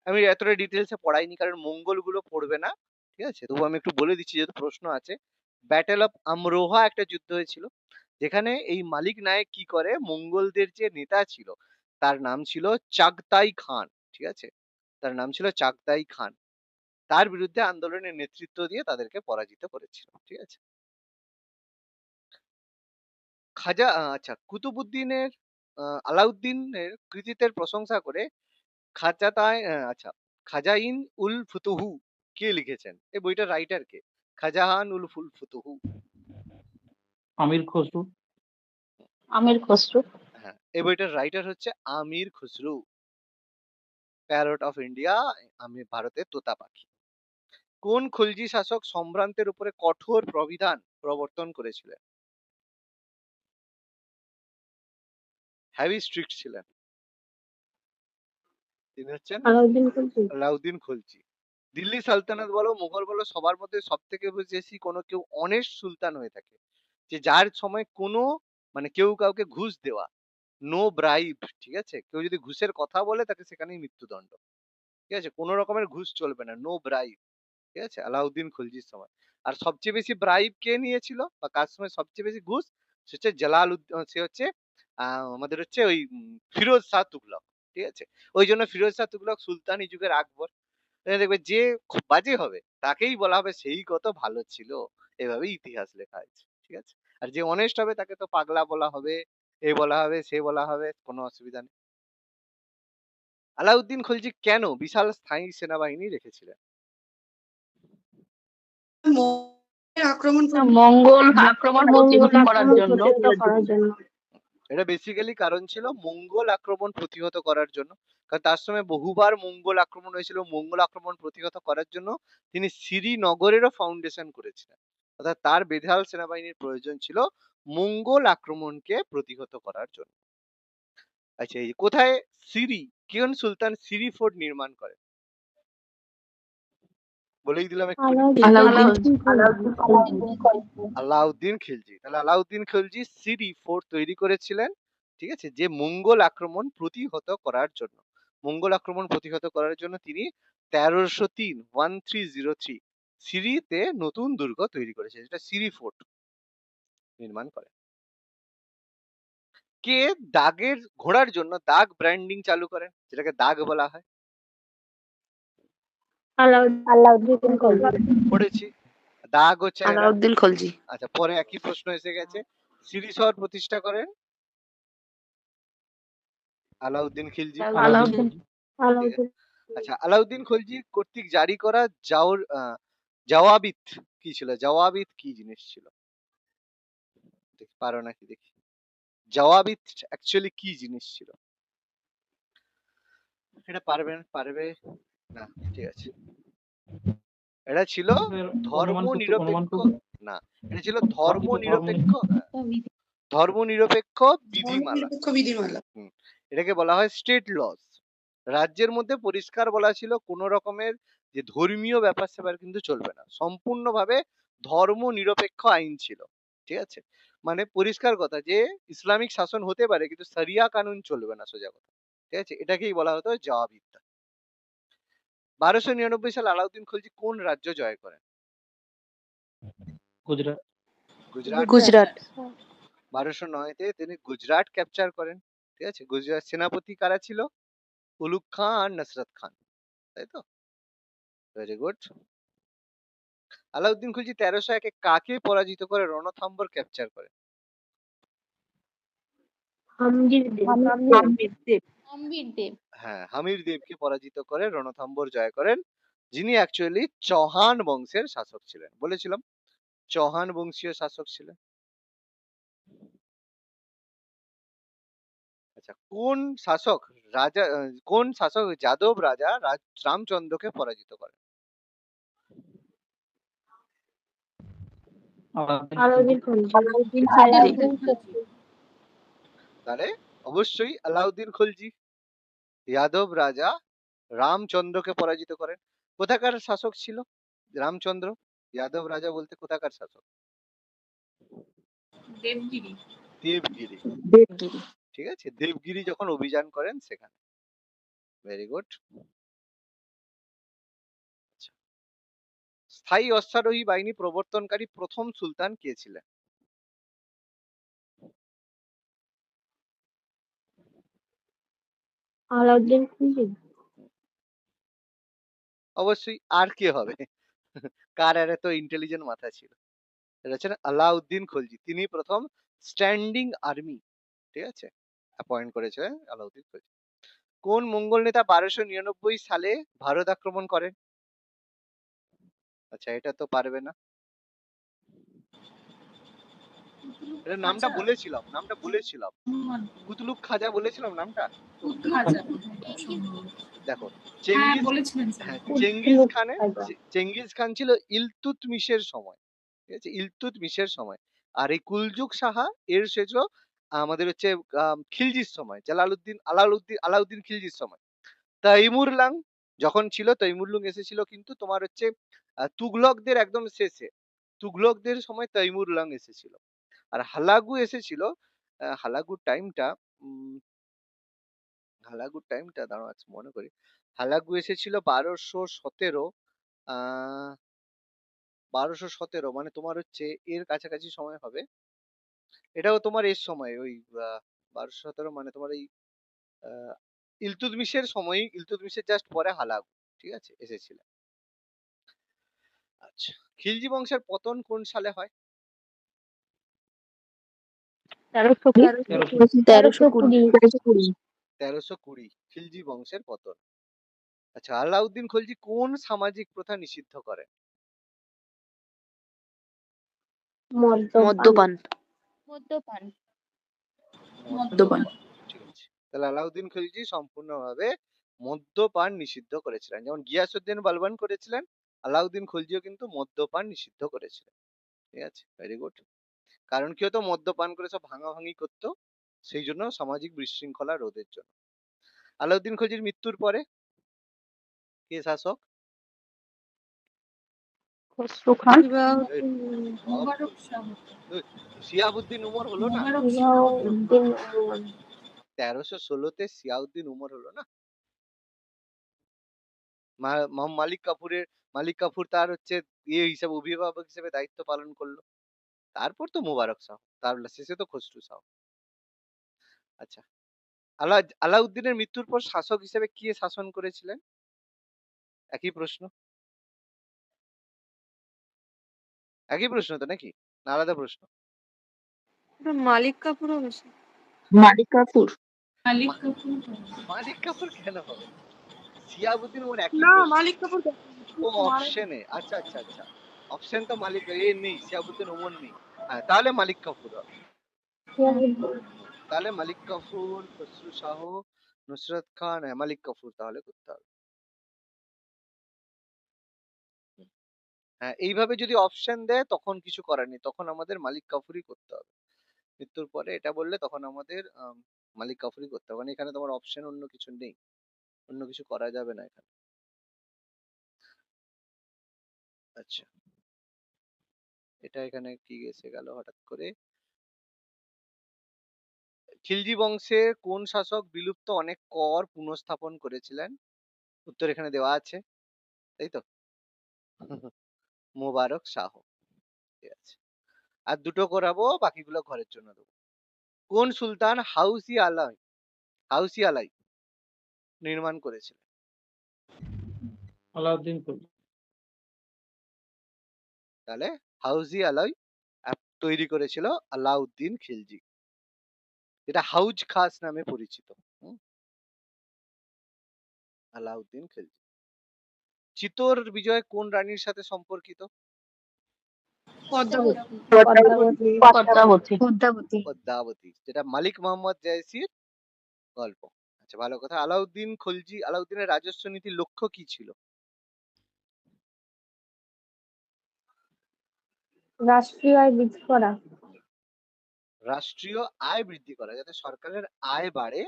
আমি এতটা ডিটেলসে পড়াইনি কারণ মঙ্গল গুলো পড়বে না। ঠিক আছে, তবু আমি একটু বলে দিচ্ছি যেহেতু প্রশ্ন আছে। ব্যাটেল অফ আমরোহা একটা যুদ্ধ হয়েছিল যেখানে এই মালিক নায়েক কি করে, মঙ্গলদের যে নেতা ছিল তার নাম ছিল চাগতাই খান। ঠিক আছে, তার নাম ছিল চাগতাই খান। তার বিরুদ্ধে আন্দোলনের নেতৃত্ব দিয়ে তাদেরকে পরাজিত করেছিল। ঠিক আছে, খাজা আচ্ছা, কুতুবুদ্দিনের আলাউদ্দিনের কৃতিত্বের প্রশংসা করে আচ্ছা, খাজাইন উল ফুতুহু কে লিখেছেন? এই বইটার রাইটার কে? খাজাহান উল ফুতুহু। আমির খসরু। আমির খসরু। হ্যাঁ, এই বইটার রাইটার হচ্ছে আমির খুসরু। প্যারট অফ ইন্ডিয়া, আমি ভারতের তোতা পাখি। কোন খলজি শাসক সম্ভ্রান্তের উপরে কঠোর প্রবিধান প্রবর্তন করেছিলেন? হেভি স্ট্রিক্ট ছিলেন। তিনি হচ্ছেন আলাউদ্দিন খলজি। আলাউদ্দিন খলজি। দিল্লি সালতানাত বলো, মুঘল বলো, সবার মধ্যে সব থেকে বেশি কোনো কেউ অনেস্ট সুলতান হয়ে থাকে, যে যার সময় কোনো মানে কেউ কাউকে ঘুষ দেওয়া, নো ব্রাইব। ঠিক আছে, কেউ যদি ঘুষের কথা বলে তাকে সেখানেই মৃত্যুদণ্ড। ঠিক আছে, কোনো রকমের ঘুষ চলবে না, নো ব্রাইব। ঠিক আছে, আলাউদ্দিন খলজির সময়। আর সবচেয়ে বেশি ব্রাইব কে নিয়েছিল বা কার সময় সবচেয়ে বেশি ঘুষ? সে হচ্ছে সে হচ্ছে আমাদের হচ্ছে ওই ফিরোজ শাহ তুগলক। ঠিক আছে, ওই জন্য ফিরোজ শাহ তুগলক সুলতানি যুগের আকবর। দেখবে যে খুব বাজে হবে তাকেই বলা হবে সেই কত ভালো ছিল, এভাবেই ইতিহাস লেখা হয়েছে। ঠিক আছে, আর যে অনেস্ট হবে তাকে তো পাগলা বলা হবে, এ বলা হবে, সে বলা হবে, কোনো অসুবিধা নেই। আলাউদ্দিন খলজি কেন বিশাল স্থায়ী সেনাবাহিনী রেখেছিলেন? মঙ্গলের আক্রমণ মঙ্গল আক্রমণ মঙ্গল প্রতিহত করার আক্রমণ জন্য। প্রতিহত করার জন্য। এটা বেসিক্যালি কারণ ছিল মঙ্গল আক্রমণ প্রতিহত করার জন্য, কারণ তার সময় বহুবার মঙ্গল আক্রমণ হয়েছিল। মঙ্গল আক্রমণ প্রতিহত করার জন্য তিনি শ্রীনগরেরও ফাউন্ডেশন করেছিলেন, অর্থাৎ তার বিশাল সেনাবাহিনীর প্রয়োজন ছিল মঙ্গল আক্রমণকে প্রতিহত করার জন্য। আচ্ছা, এই যে কোথায় সিরি, কোন সুলতান সিরি ফোর্ট নির্মাণ করেন? বলেই দিলাম এক্ষুনি, আলাউদ্দিন খলজি। আলাউদ্দিন খিলজি। তাহলে আলাউদ্দিন খিলজি সিরি ফোর্ট তৈরি করেছিলেন। ঠিক আছে, যে মঙ্গল আক্রমণ প্রতিহত করার জন্য। মঙ্গল আক্রমণ প্রতিহত করার জন্য তিনি 1303 সিরিতে নতুন দুর্গ তৈরি করেছেন, যেটা সিরি ফোর্ট নির্মাণ করেন। কে দাগের ঘোড়ার জন্য দাগ ব্র্যান্ডিং চালু করেন, যেটাকে দাগ বলা হয়? আলাউদ্দিন খলজি। পড়েছি, দাগ হচ্ছে এরা। আলাউদ্দিন খলজি। আচ্ছা, পরে একই প্রশ্ন এসে গেছে। সিরি শহর প্রতিষ্ঠা করেন আলাউদ্দিন খিলজি। আলাউদ্দিন। আলাউদ্দিন। আচ্ছা, আলাউদ্দিন খলজি কর্তৃক জারি করা জওয়াবিত কি ছিল? জওয়াবিত কি জিনিস ছিল? দেখি পারো নাকি দেখি। জওয়াবিত অ্যাকচুয়ালি কি জিনিস ছিল? এটা পারবে না? ঠিক আছে, এটা ছিল ধর্ম অনুমান নিরপেক্ষ, করুন। না, এটা ছিল ধর্ম নিরপেক্ষ, ধর্ম নিরপেক্ষ বিধিমালা। ধর্মনিরপেক্ষ বিধিমালা। এটাকে বলা হয় স্টেট লস। রাজ্যের মধ্যে পরিষ্কার বলা ছিল কোন রকমের যে ধর্মীয় ব্যাপার স্যাপার কিন্তু চলবে না, সম্পূর্ণভাবে ধর্ম নিরপেক্ষ আইন ছিল। ঠিক আছে, মানে পরিষ্কার কথা যে ইসলামিক শাসন হতে পারে কিন্তু শরিয়া কানুন চলবে না, সোজা কথা। ঠিক আছে, এটাকেই বলা হতো জওয়াবিদ্দা। 1299 সালে আলাউদ্দিন খলজি কোন রাজ্য জয় করেন? গুজরাট। গুজরাট। গুজরাট। 1209-তে তিনি গুজরাট ক্যাপচার করেন। ঠিক আছে, গুজরাট সেনাপতি কারা ছিল? উলুগ খান, নসরত খান, তাই তো? Very good. আলাউদ্দিন খিলজি 1301 এ কাকে পরাজিত করে রণথম্বর ক্যাপচার করে? হামজির দেব আম্বির দেব। আম্বির দেব। হ্যাঁ, হামির দেবকে পরাজিত করে রণথম্বর জয় করেন, যিনি অ্যাকচুয়ালি চৌহান বংশের শাসক ছিলেন। বলেছিলাম চৌহান বংশীয় শাসক ছিলেন। আচ্ছা, কোন শাসক যাদব রাজা রামচন্দ্রকে পরাজিত করে? আলাউদ্দিন খলজি। আলাউদ্দিন আলাউদ্দিন খিলজি। খিলজি। তাহলে অবশ্যই আলাউদ্দিন খলজি যাদব রাজা রামচন্দ্রকে পরাজিত করেন। কোথাকার শাসক ছিল রামচন্দ্র? যাদব রাজা বলতে কোথাকার শাসক? দেবগিরি। দেবগিরি। দেবগিরি। ঠিক আছে, দেবগিরি যখন অভিযান করেন সেখানে। Very good. স্থায়ী অশ্বারোহী বাহিনী প্রবর্তনকারী প্রথম সুলতান কে ছিলেন? আলাউদ্দিন খলজি। অবশ্যই, আর কে হবে? কার আর এত ইন্টেলিজেন্ট মাথা ছিল? এটা হচ্ছেন আলাউদ্দিন খলজি। তিনি প্রথম স্ট্যান্ডিং আর্মি, ঠিক আছে, অ্যাপয়েন্ট করেছিলেন আলাউদ্দিন খলজি। কোন মঙ্গল নেতা 1299 সালে ভারত আক্রমণ করেন? আচ্ছা, এটা তো পারবে না। এটার নামটা বলেছিলাম, মোহাম্মদ কুতলুক খাজা বলেছিলাম নামটা। খাজা। দেখো, হ্যাঁ চেঙ্গিজ বলেছিলেন স্যার। হ্যাঁ, কুতলুক খাজা। চেঙ্গিজ খান ছিল ইলতুৎমিশের সময়, ঠিক আছে, ইলতুৎমিশের সময়। আর এই কুলজুক সাহা এর ছিল আমাদের হচ্ছে খিলজির সময়, আলাউদ্দিন খিলজির সময়। তৈমুরলাং যখন ছিল, তৈমুরলুং এসেছিল কিন্তু তোমার হচ্ছে তুগলকদের একদম শেষে, তুগলকদের সময় তৈমুরলাং এসেছিল। আর হালাগু এসেছিল, হালাগুর টাইমটা দাঁড়াও আচ্ছা মনে করি। হালাগু এসেছিল 1217, 1217 মানে তোমার হচ্ছে এর কাছাকাছি সময় হবে। এটাও তোমার এর সময় ওই 1217 মানে তোমার এই আহ, ইলতুৎমিশের জাস্ট পরে হালাগু, ঠিক আছে, এসেছিল। আচ্ছা, খিলজি বংশের পতন কোন সালে হয়? 1320। 1320। 1320 খিলজি বংশের পতন। আচ্ছা, আলাউদ্দিন খলজি কোন সামাজিক প্রথা নিষিদ্ধ করেন? মদ্যপান। মদ্যপান। মদ্যপান। মদ্যপান। ঠিক আছে, তাহলে আলাউদ্দিন খলজি সম্পূর্ণভাবে মদ্যপান নিষিদ্ধ করেছিলেন। যেমন গিয়াসউদ্দিন বালবান করেছিলেন, আলাউদ্দিন খলজিও কিন্তু মদ্যপান নিষিদ্ধ করেছিলেন। ঠিক আছে, ভেরি গুড। কারণ কি হতো, মদ্যপান করে সব ভাঙাভাঙি করতো, সেই জন্য সামাজিক বিশৃঙ্খলা রোধের জন্য। আলাউদ্দিন খলজির মৃত্যুর পরে কে শাসক? খসরু খান। মোবারক শাহ। সিয়াবুদ্দিন উমর হলো না? মোবারক শাহ। সিরাজউদ্দিন ওমর। 1316-তে সিয়াউদ্দিন উমর হলো না? মালিক কাফুর তার হচ্ছে ইয়ে হিসাবে, অভিভাবক হিসেবে দায়িত্ব পালন করলো। তারপর তো মুবারক শাহ, তার শেষে তো খসরু শাহ। আচ্ছা, আলাউদ্দিনের মৃত্যুর পর শাসক হিসেবে কে শাসন করেছিলেন? একই প্রশ্ন, তো নাকি, না আলাদা প্রশ্ন? মালিক কাপুরও বেশি। মালিক কাফুর। মালিক মা- কাফুর। মালিক কাফুর কেন হবে? সিয়াবুদ্দিন ওর একই না, প্রশ্ন। মালিক কাপুর ও অপশনে, আচ্ছা আচ্ছা আচ্ছা, অপশন তো মালিক এ নেই, সিয়াবুদ্দিন ওমর নেই। হ্যাঁ, তাহলে মালিক কাফুর হবে। সিরাজউদ্দিন। তাহলে মালিক কাফুর, খসরু শাহ, নুসরত খান, হ্যাঁ মালিক কাফুর তাহলে করতে হবে। হ্যাঁ, এইভাবে যদি অপশন দেয় তখন কিছু করার নেই, তখন আমাদের মালিক কাফুরই করতে হবে। মৃত্যুর পরে এটা বললে তখন আমাদের মালিক কাফুরই করতে হবে, মানে এখানে তোমার অপশন অন্য কিছু নেই, অন্য কিছু করা যাবে না এখানে। আচ্ছা, এটা এখানে কি এসে গেল হঠাৎ করে? খিলজি বংশের কোন শাসক বিলুপ্ত অনেক কর পুনঃস্থাপন করেছিলেন? উত্তর এখানে দেওয়া আছে, তাই তো? মোবারক শাহ। ঠিক আছে, আর দুটো করাবো, বাকিগুলো ঘরের জন্য দেবো। কোন সুলতান হাউসি আলাই নির্মাণ করেছিলেন? আলাউদ্দিন খলজি। তাহলে হাউজি আলাই তৈরি করেছিল আলাউদ্দিন খিলজি, যেটা হাউজ খাস নামে পরিচিত। হুম, আলাউদ্দিন খিলজি। চিতোর বিজয় কোন রানীর সাথে সম্পর্কিত? পদ্মাবতী। পদ্মাবতী। পদ্মাবতী। পদ্মাবতী। পদ্মাবতী, যেটা মালিক মোহাম্মদ জায়সির গল্প। আচ্ছা, ভালো কথা। আলাউদ্দিনের রাজস্ব নীতির লক্ষ্য কি ছিল? রাষ্ট্রীয় আয় বৃদ্ধি করা। রাষ্ট্রীয় আয় বৃদ্ধি করা, যাতে সরকারের আয় বাড়ে,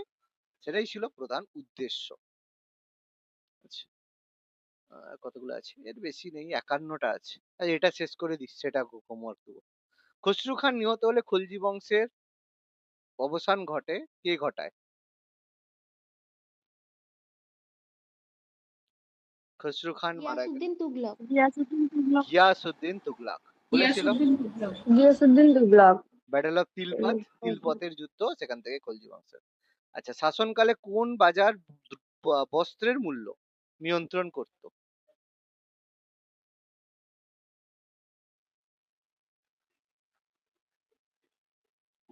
সেটাই ছিল প্রধান উদ্দেশ্য। আচ্ছা, কতগুলো আছে? এর বেশি নেই, 51টা আছে। এটা শেষ করে দিস, সেটা হোমওয়ার্ক দেবো। খসরু খান নিহত হলে খলজি বংশের অবসান ঘটে, কে ঘটায়? খসরু খান মারা গেলে গিয়াসউদ্দিন তুগলক। গিয়াসউদ্দিন তুগলক বলেছিল। গিয়াসউদ্দিন তুগলক। গিয়াসউদ্দিন তুগলক। ব্যাটল অফ তিলপথের যুদ্ধ, সেখান থেকে খলজি বংশের। আচ্ছা, শাসনকালে কোন বাজার বস্ত্রের মূল্য নিয়ন্ত্রণ করত?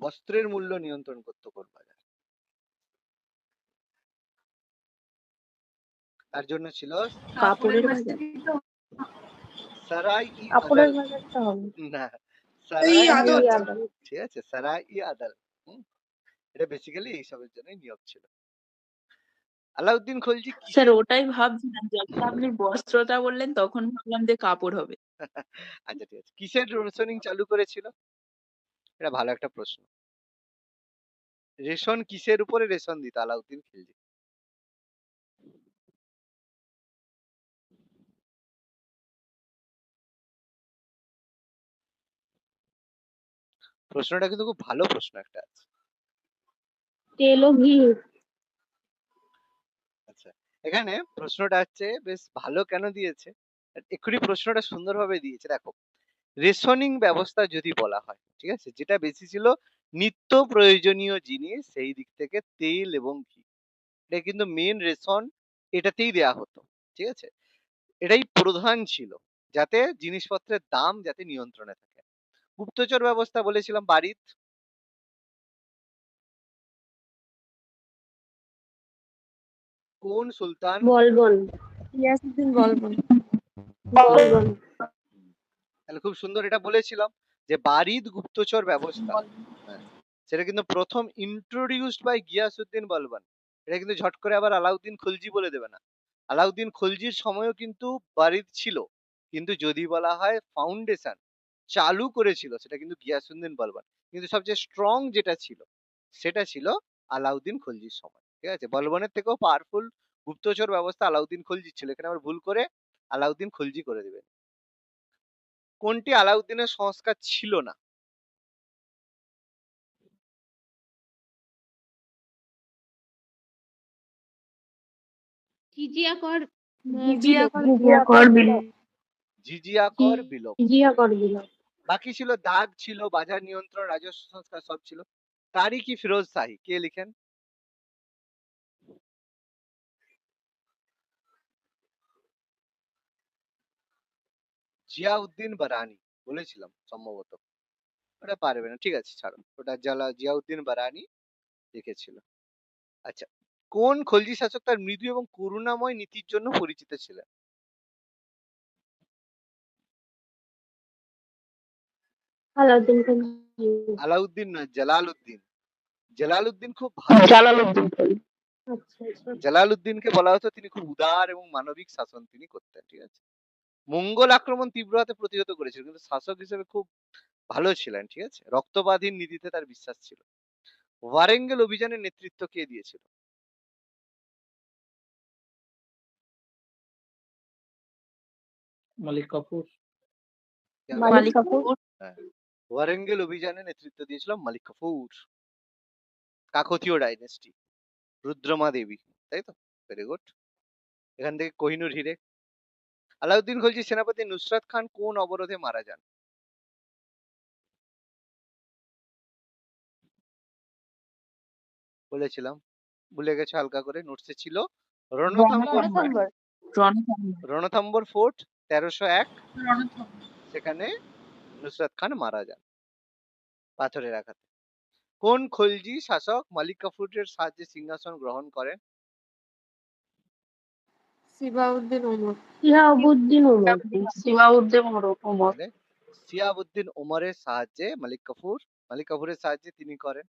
বস্ত্রের মূল্য নিয়ন্ত্রণ করত কোন বাজার? তার জন্য ছিল কাপড়ের বাজার। সারাই ই কাপড়ের আদল। বাজারটা হবে। না, এই সারাই আদত। আদল। ঠিক আছে, সারাই ই আদল। হুম, এটা বেসিক্যালি এইসবের জন্যই নিয়োগ ছিল। আলাউদ্দিন খলজি স্যার ওটাই ভাবছিলাম, যখন আপনি বস্ত্রটা বললেন তখন ভাবলাম যে কাপড় হবে। আচ্ছা, ঠিক আছে। কিসের রেশনিং চালু করেছিল? এটা ভালো একটা প্রশ্ন। রেশন কিসের উপরে রেশন দিত আলাউদ্দিন খিলজি? প্রশ্নটা কিন্তু খুব ভালো প্রশ্ন একটা আছে। তেল ও ঘি। আচ্ছা, এখানে প্রশ্নটা হচ্ছে বেশ ভালো কেন দিয়েছে, এক্ষুনি প্রশ্নটা সুন্দরভাবে দিয়েছে। দেখো, রেশনিং ব্যবস্থা যদি বলা হয়, ঠিক আছে, যেটা বেশি ছিল নিত্য প্রয়োজনীয় জিনিস, সেই দিক থেকে তেল এবং ঘি, এটা কিন্তু মেন রেশন এটাতেই দেয়া হতো। ঠিক আছে, এটাই প্রধান ছিল, যাতে জিনিসপত্রের দাম যাতে নিয়ন্ত্রণে থাকে। গুপ্তচর ব্যবস্থা বলেছিলাম বারিদ। কোন সুলতান? বলবন। গিয়াসউদ্দিন বলবন। বলবন। তাহলে খুব সুন্দর, এটা বলেছিলাম যে বারিদ গুপ্তচর ব্যবস্থা, হ্যাঁ, সেটা কিন্তু প্রথম ইন্ট্রোডিউসড বাই গিয়াসউদ্দিন বলবন। এটা কিন্তু ঝট করে আবার আলাউদ্দিন খলজি বলে দেবে না। আলাউদ্দিন খলজির সময়ও কিন্তু বারিদ ছিল, কিন্তু যদি বলা হয় ফাউন্ডেশন চালু করেছিল, সেটা কিন্তু গিয়াসউদ্দিন বলবন। কিন্তু সবচেয়ে স্ট্রং যেটা ছিল, সেটা ছিল আলাউদ্দিন খলজির সময়। ঠিক আছে, বলবনের থেকেও পাওয়ারফুল গুপ্তচর ব্যবস্থা আলাউদ্দিন খলজি ছিল। এখানে আবার ভুল করে আলাউদ্দিন খলজি করে দেবে। কোনটি আলাউদ্দিনের সংস্কার ছিল না? জিজিয়া কর জিজিয়া বিলোপ। কর। জিজিয়া কর বিলোপ। জিজিয়া কর বিলোপ। জিজিয়া কর বিলোপ। বাকি ছিল দাগ ছিল, বাজার নিয়ন্ত্রণ, রাজস্ব সংস্কার, সব ছিল। তারিখি ফিরোজ শাহী কে লিখেন? জিয়াউদ্দিন বারানি বলেছিলাম সম্ভবত। ওটা পারবে না, ঠিক আছে, ছাড়ো ওটা। জিয়াউদ্দিন বারানি লিখেছিল। আচ্ছা, কোন খলজি শাসক তার মৃদু এবং করুণাময় নীতির জন্য পরিচিত ছিলেন? আলাউদ্দিন খলজি। আলাউদ্দিন নয়, জালালউদ্দিন। জালালউদ্দিন খুব ভালো। জালালউদ্দিন খলজি। আচ্ছা আচ্ছা। জালালউদ্দিনকে বলা হতো তিনি খুব উদার এবং মানবিক শাসন তিনি করতেন। ঠিক আছে, মঙ্গল আক্রমণ তীব্র হাতে প্রতিহত করেছিল, কিন্তু শাসক হিসেবে খুব ভালো ছিলেন। ঠিক আছে, রক্তবাদীর নীতিতে তার বিশ্বাস ছিল। ওয়ারেঙ্গেল অভিযানের নেতৃত্ব কে দিয়েছিল? মালিক কাফুর। মালিক কাফুর। হ্যাঁ, ওয়ারেঙ্গেল অভিযানের নেতৃত্ব দিয়েছিল মালিক কাফুর। কাকতীয় ডাইনেস্টি, রুদ্রমা দেবী, তাই তো? Very good. এখান থেকে কোহিনূর হিরে। আলাউদ্দিন খলজির সেনাপতি নুসরাত খান কোন অবরোধে মারা যান? বলেছিলাম, ভুলে গেছো হালকা করে, নোটসে ছিল। রণথম্বর রণথম্বর। রণথম্বর ফোর্ট 1301 রণথম্বর। সেখানে নুসরাত খান মারা যান পাথরের আঘাতে। কোন খলজি শাসক মালিক কাফুরের সাহায্যে সিংহাসন গ্রহণ করেন? সিবাউদ্দিন ওমর। শিহাবুদ্দিন ওমর। সিবাউদ্দিন ওমর। তাহলে সিয়াবুদ্দিন ওমরের সাহায্যে মালিক কাফুরের সাহায্যে তিনি করেন।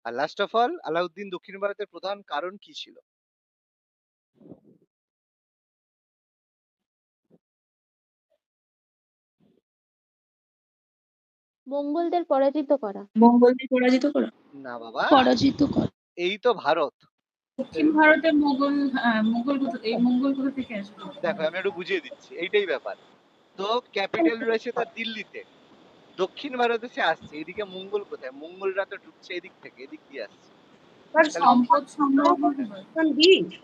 আর লাস্ট অফ অল আলাউদ্দিন দক্ষিণ ভারতের প্রধান কারণ কি ছিল? মঙ্গলদের পরাজিত করা। মঙ্গলদের পরাজিত করা। না বাবা, পরাজিত কর। এই তো ভারত। দক্ষিণ ভারতে মঙ্গল কোথা থেকে আসবে? দেখো আমি একটু বুঝিয়ে দিচ্ছি, এইটাই ব্যাপার। তো ক্যাপিটাল রয়েছে তার দিল্লিতে, দক্ষিণ ভারতে সে আসছে, এদিকে মঙ্গল কোথায়? মঙ্গলরা তো ঢুকছে এদিক থেকে, এদিক দিয়ে আসছে। সম্পদ সংগ্রহ করতে হয়।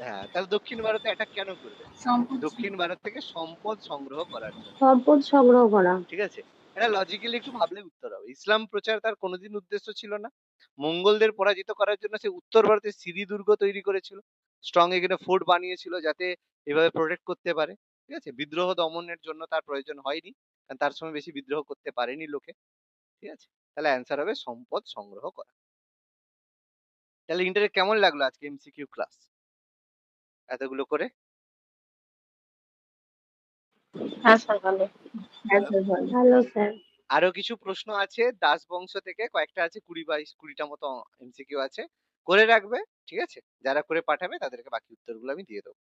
হ্যাঁ, তাহলে দক্ষিণ ভারতে অ্যাটাক কেন করবে? সম্পদ দক্ষিণ ভারত থেকে সম্পদ সংগ্রহ করার জন্য। সম্পদ সংগ্রহ করা। ঠিক আছে, এটা লজিক্যালি একটু ভাবলে উত্তর হবে। ইসলাম প্রচার তার কোনোদিন উদ্দেশ্য ছিল না। মঙ্গলদের পরাজিত করার জন্য সে উত্তর ভারতে সিরি দুর্গ তৈরি করেছিল, স্ট্রং এখানে ফোর্ট বানিয়েছিল যাতে এভাবে প্রোটেক্ট করতে পারে। ঠিক আছে, বিদ্রোহ দমনের জন্য তার প্রয়োজন হয়নি, কারণ তার সময় বেশি বিদ্রোহ করতে পারেনি লোকে। ঠিক আছে, তাহলে অ্যান্সার হবে সম্পদ সংগ্রহ করা। তাহলে ইন্টারে কেমন লাগলো আজকে এমসিকিউ ক্লাস এতগুলো করে? হ্যাঁ স্যার ভালো। হ্যাঁ স্যার ভালো। ভালো স্যার। আরো কিছু প্রশ্ন আছে দাস বংশ থেকে, কয়েকটা আছে 20-22-20টা মতো এমসিকিউ আছে, করে রাখবে। ঠিক আছে, যারা করে পাঠাবে তাদেরকে বাকি উত্তরগুলো আমি দিয়ে দেবো।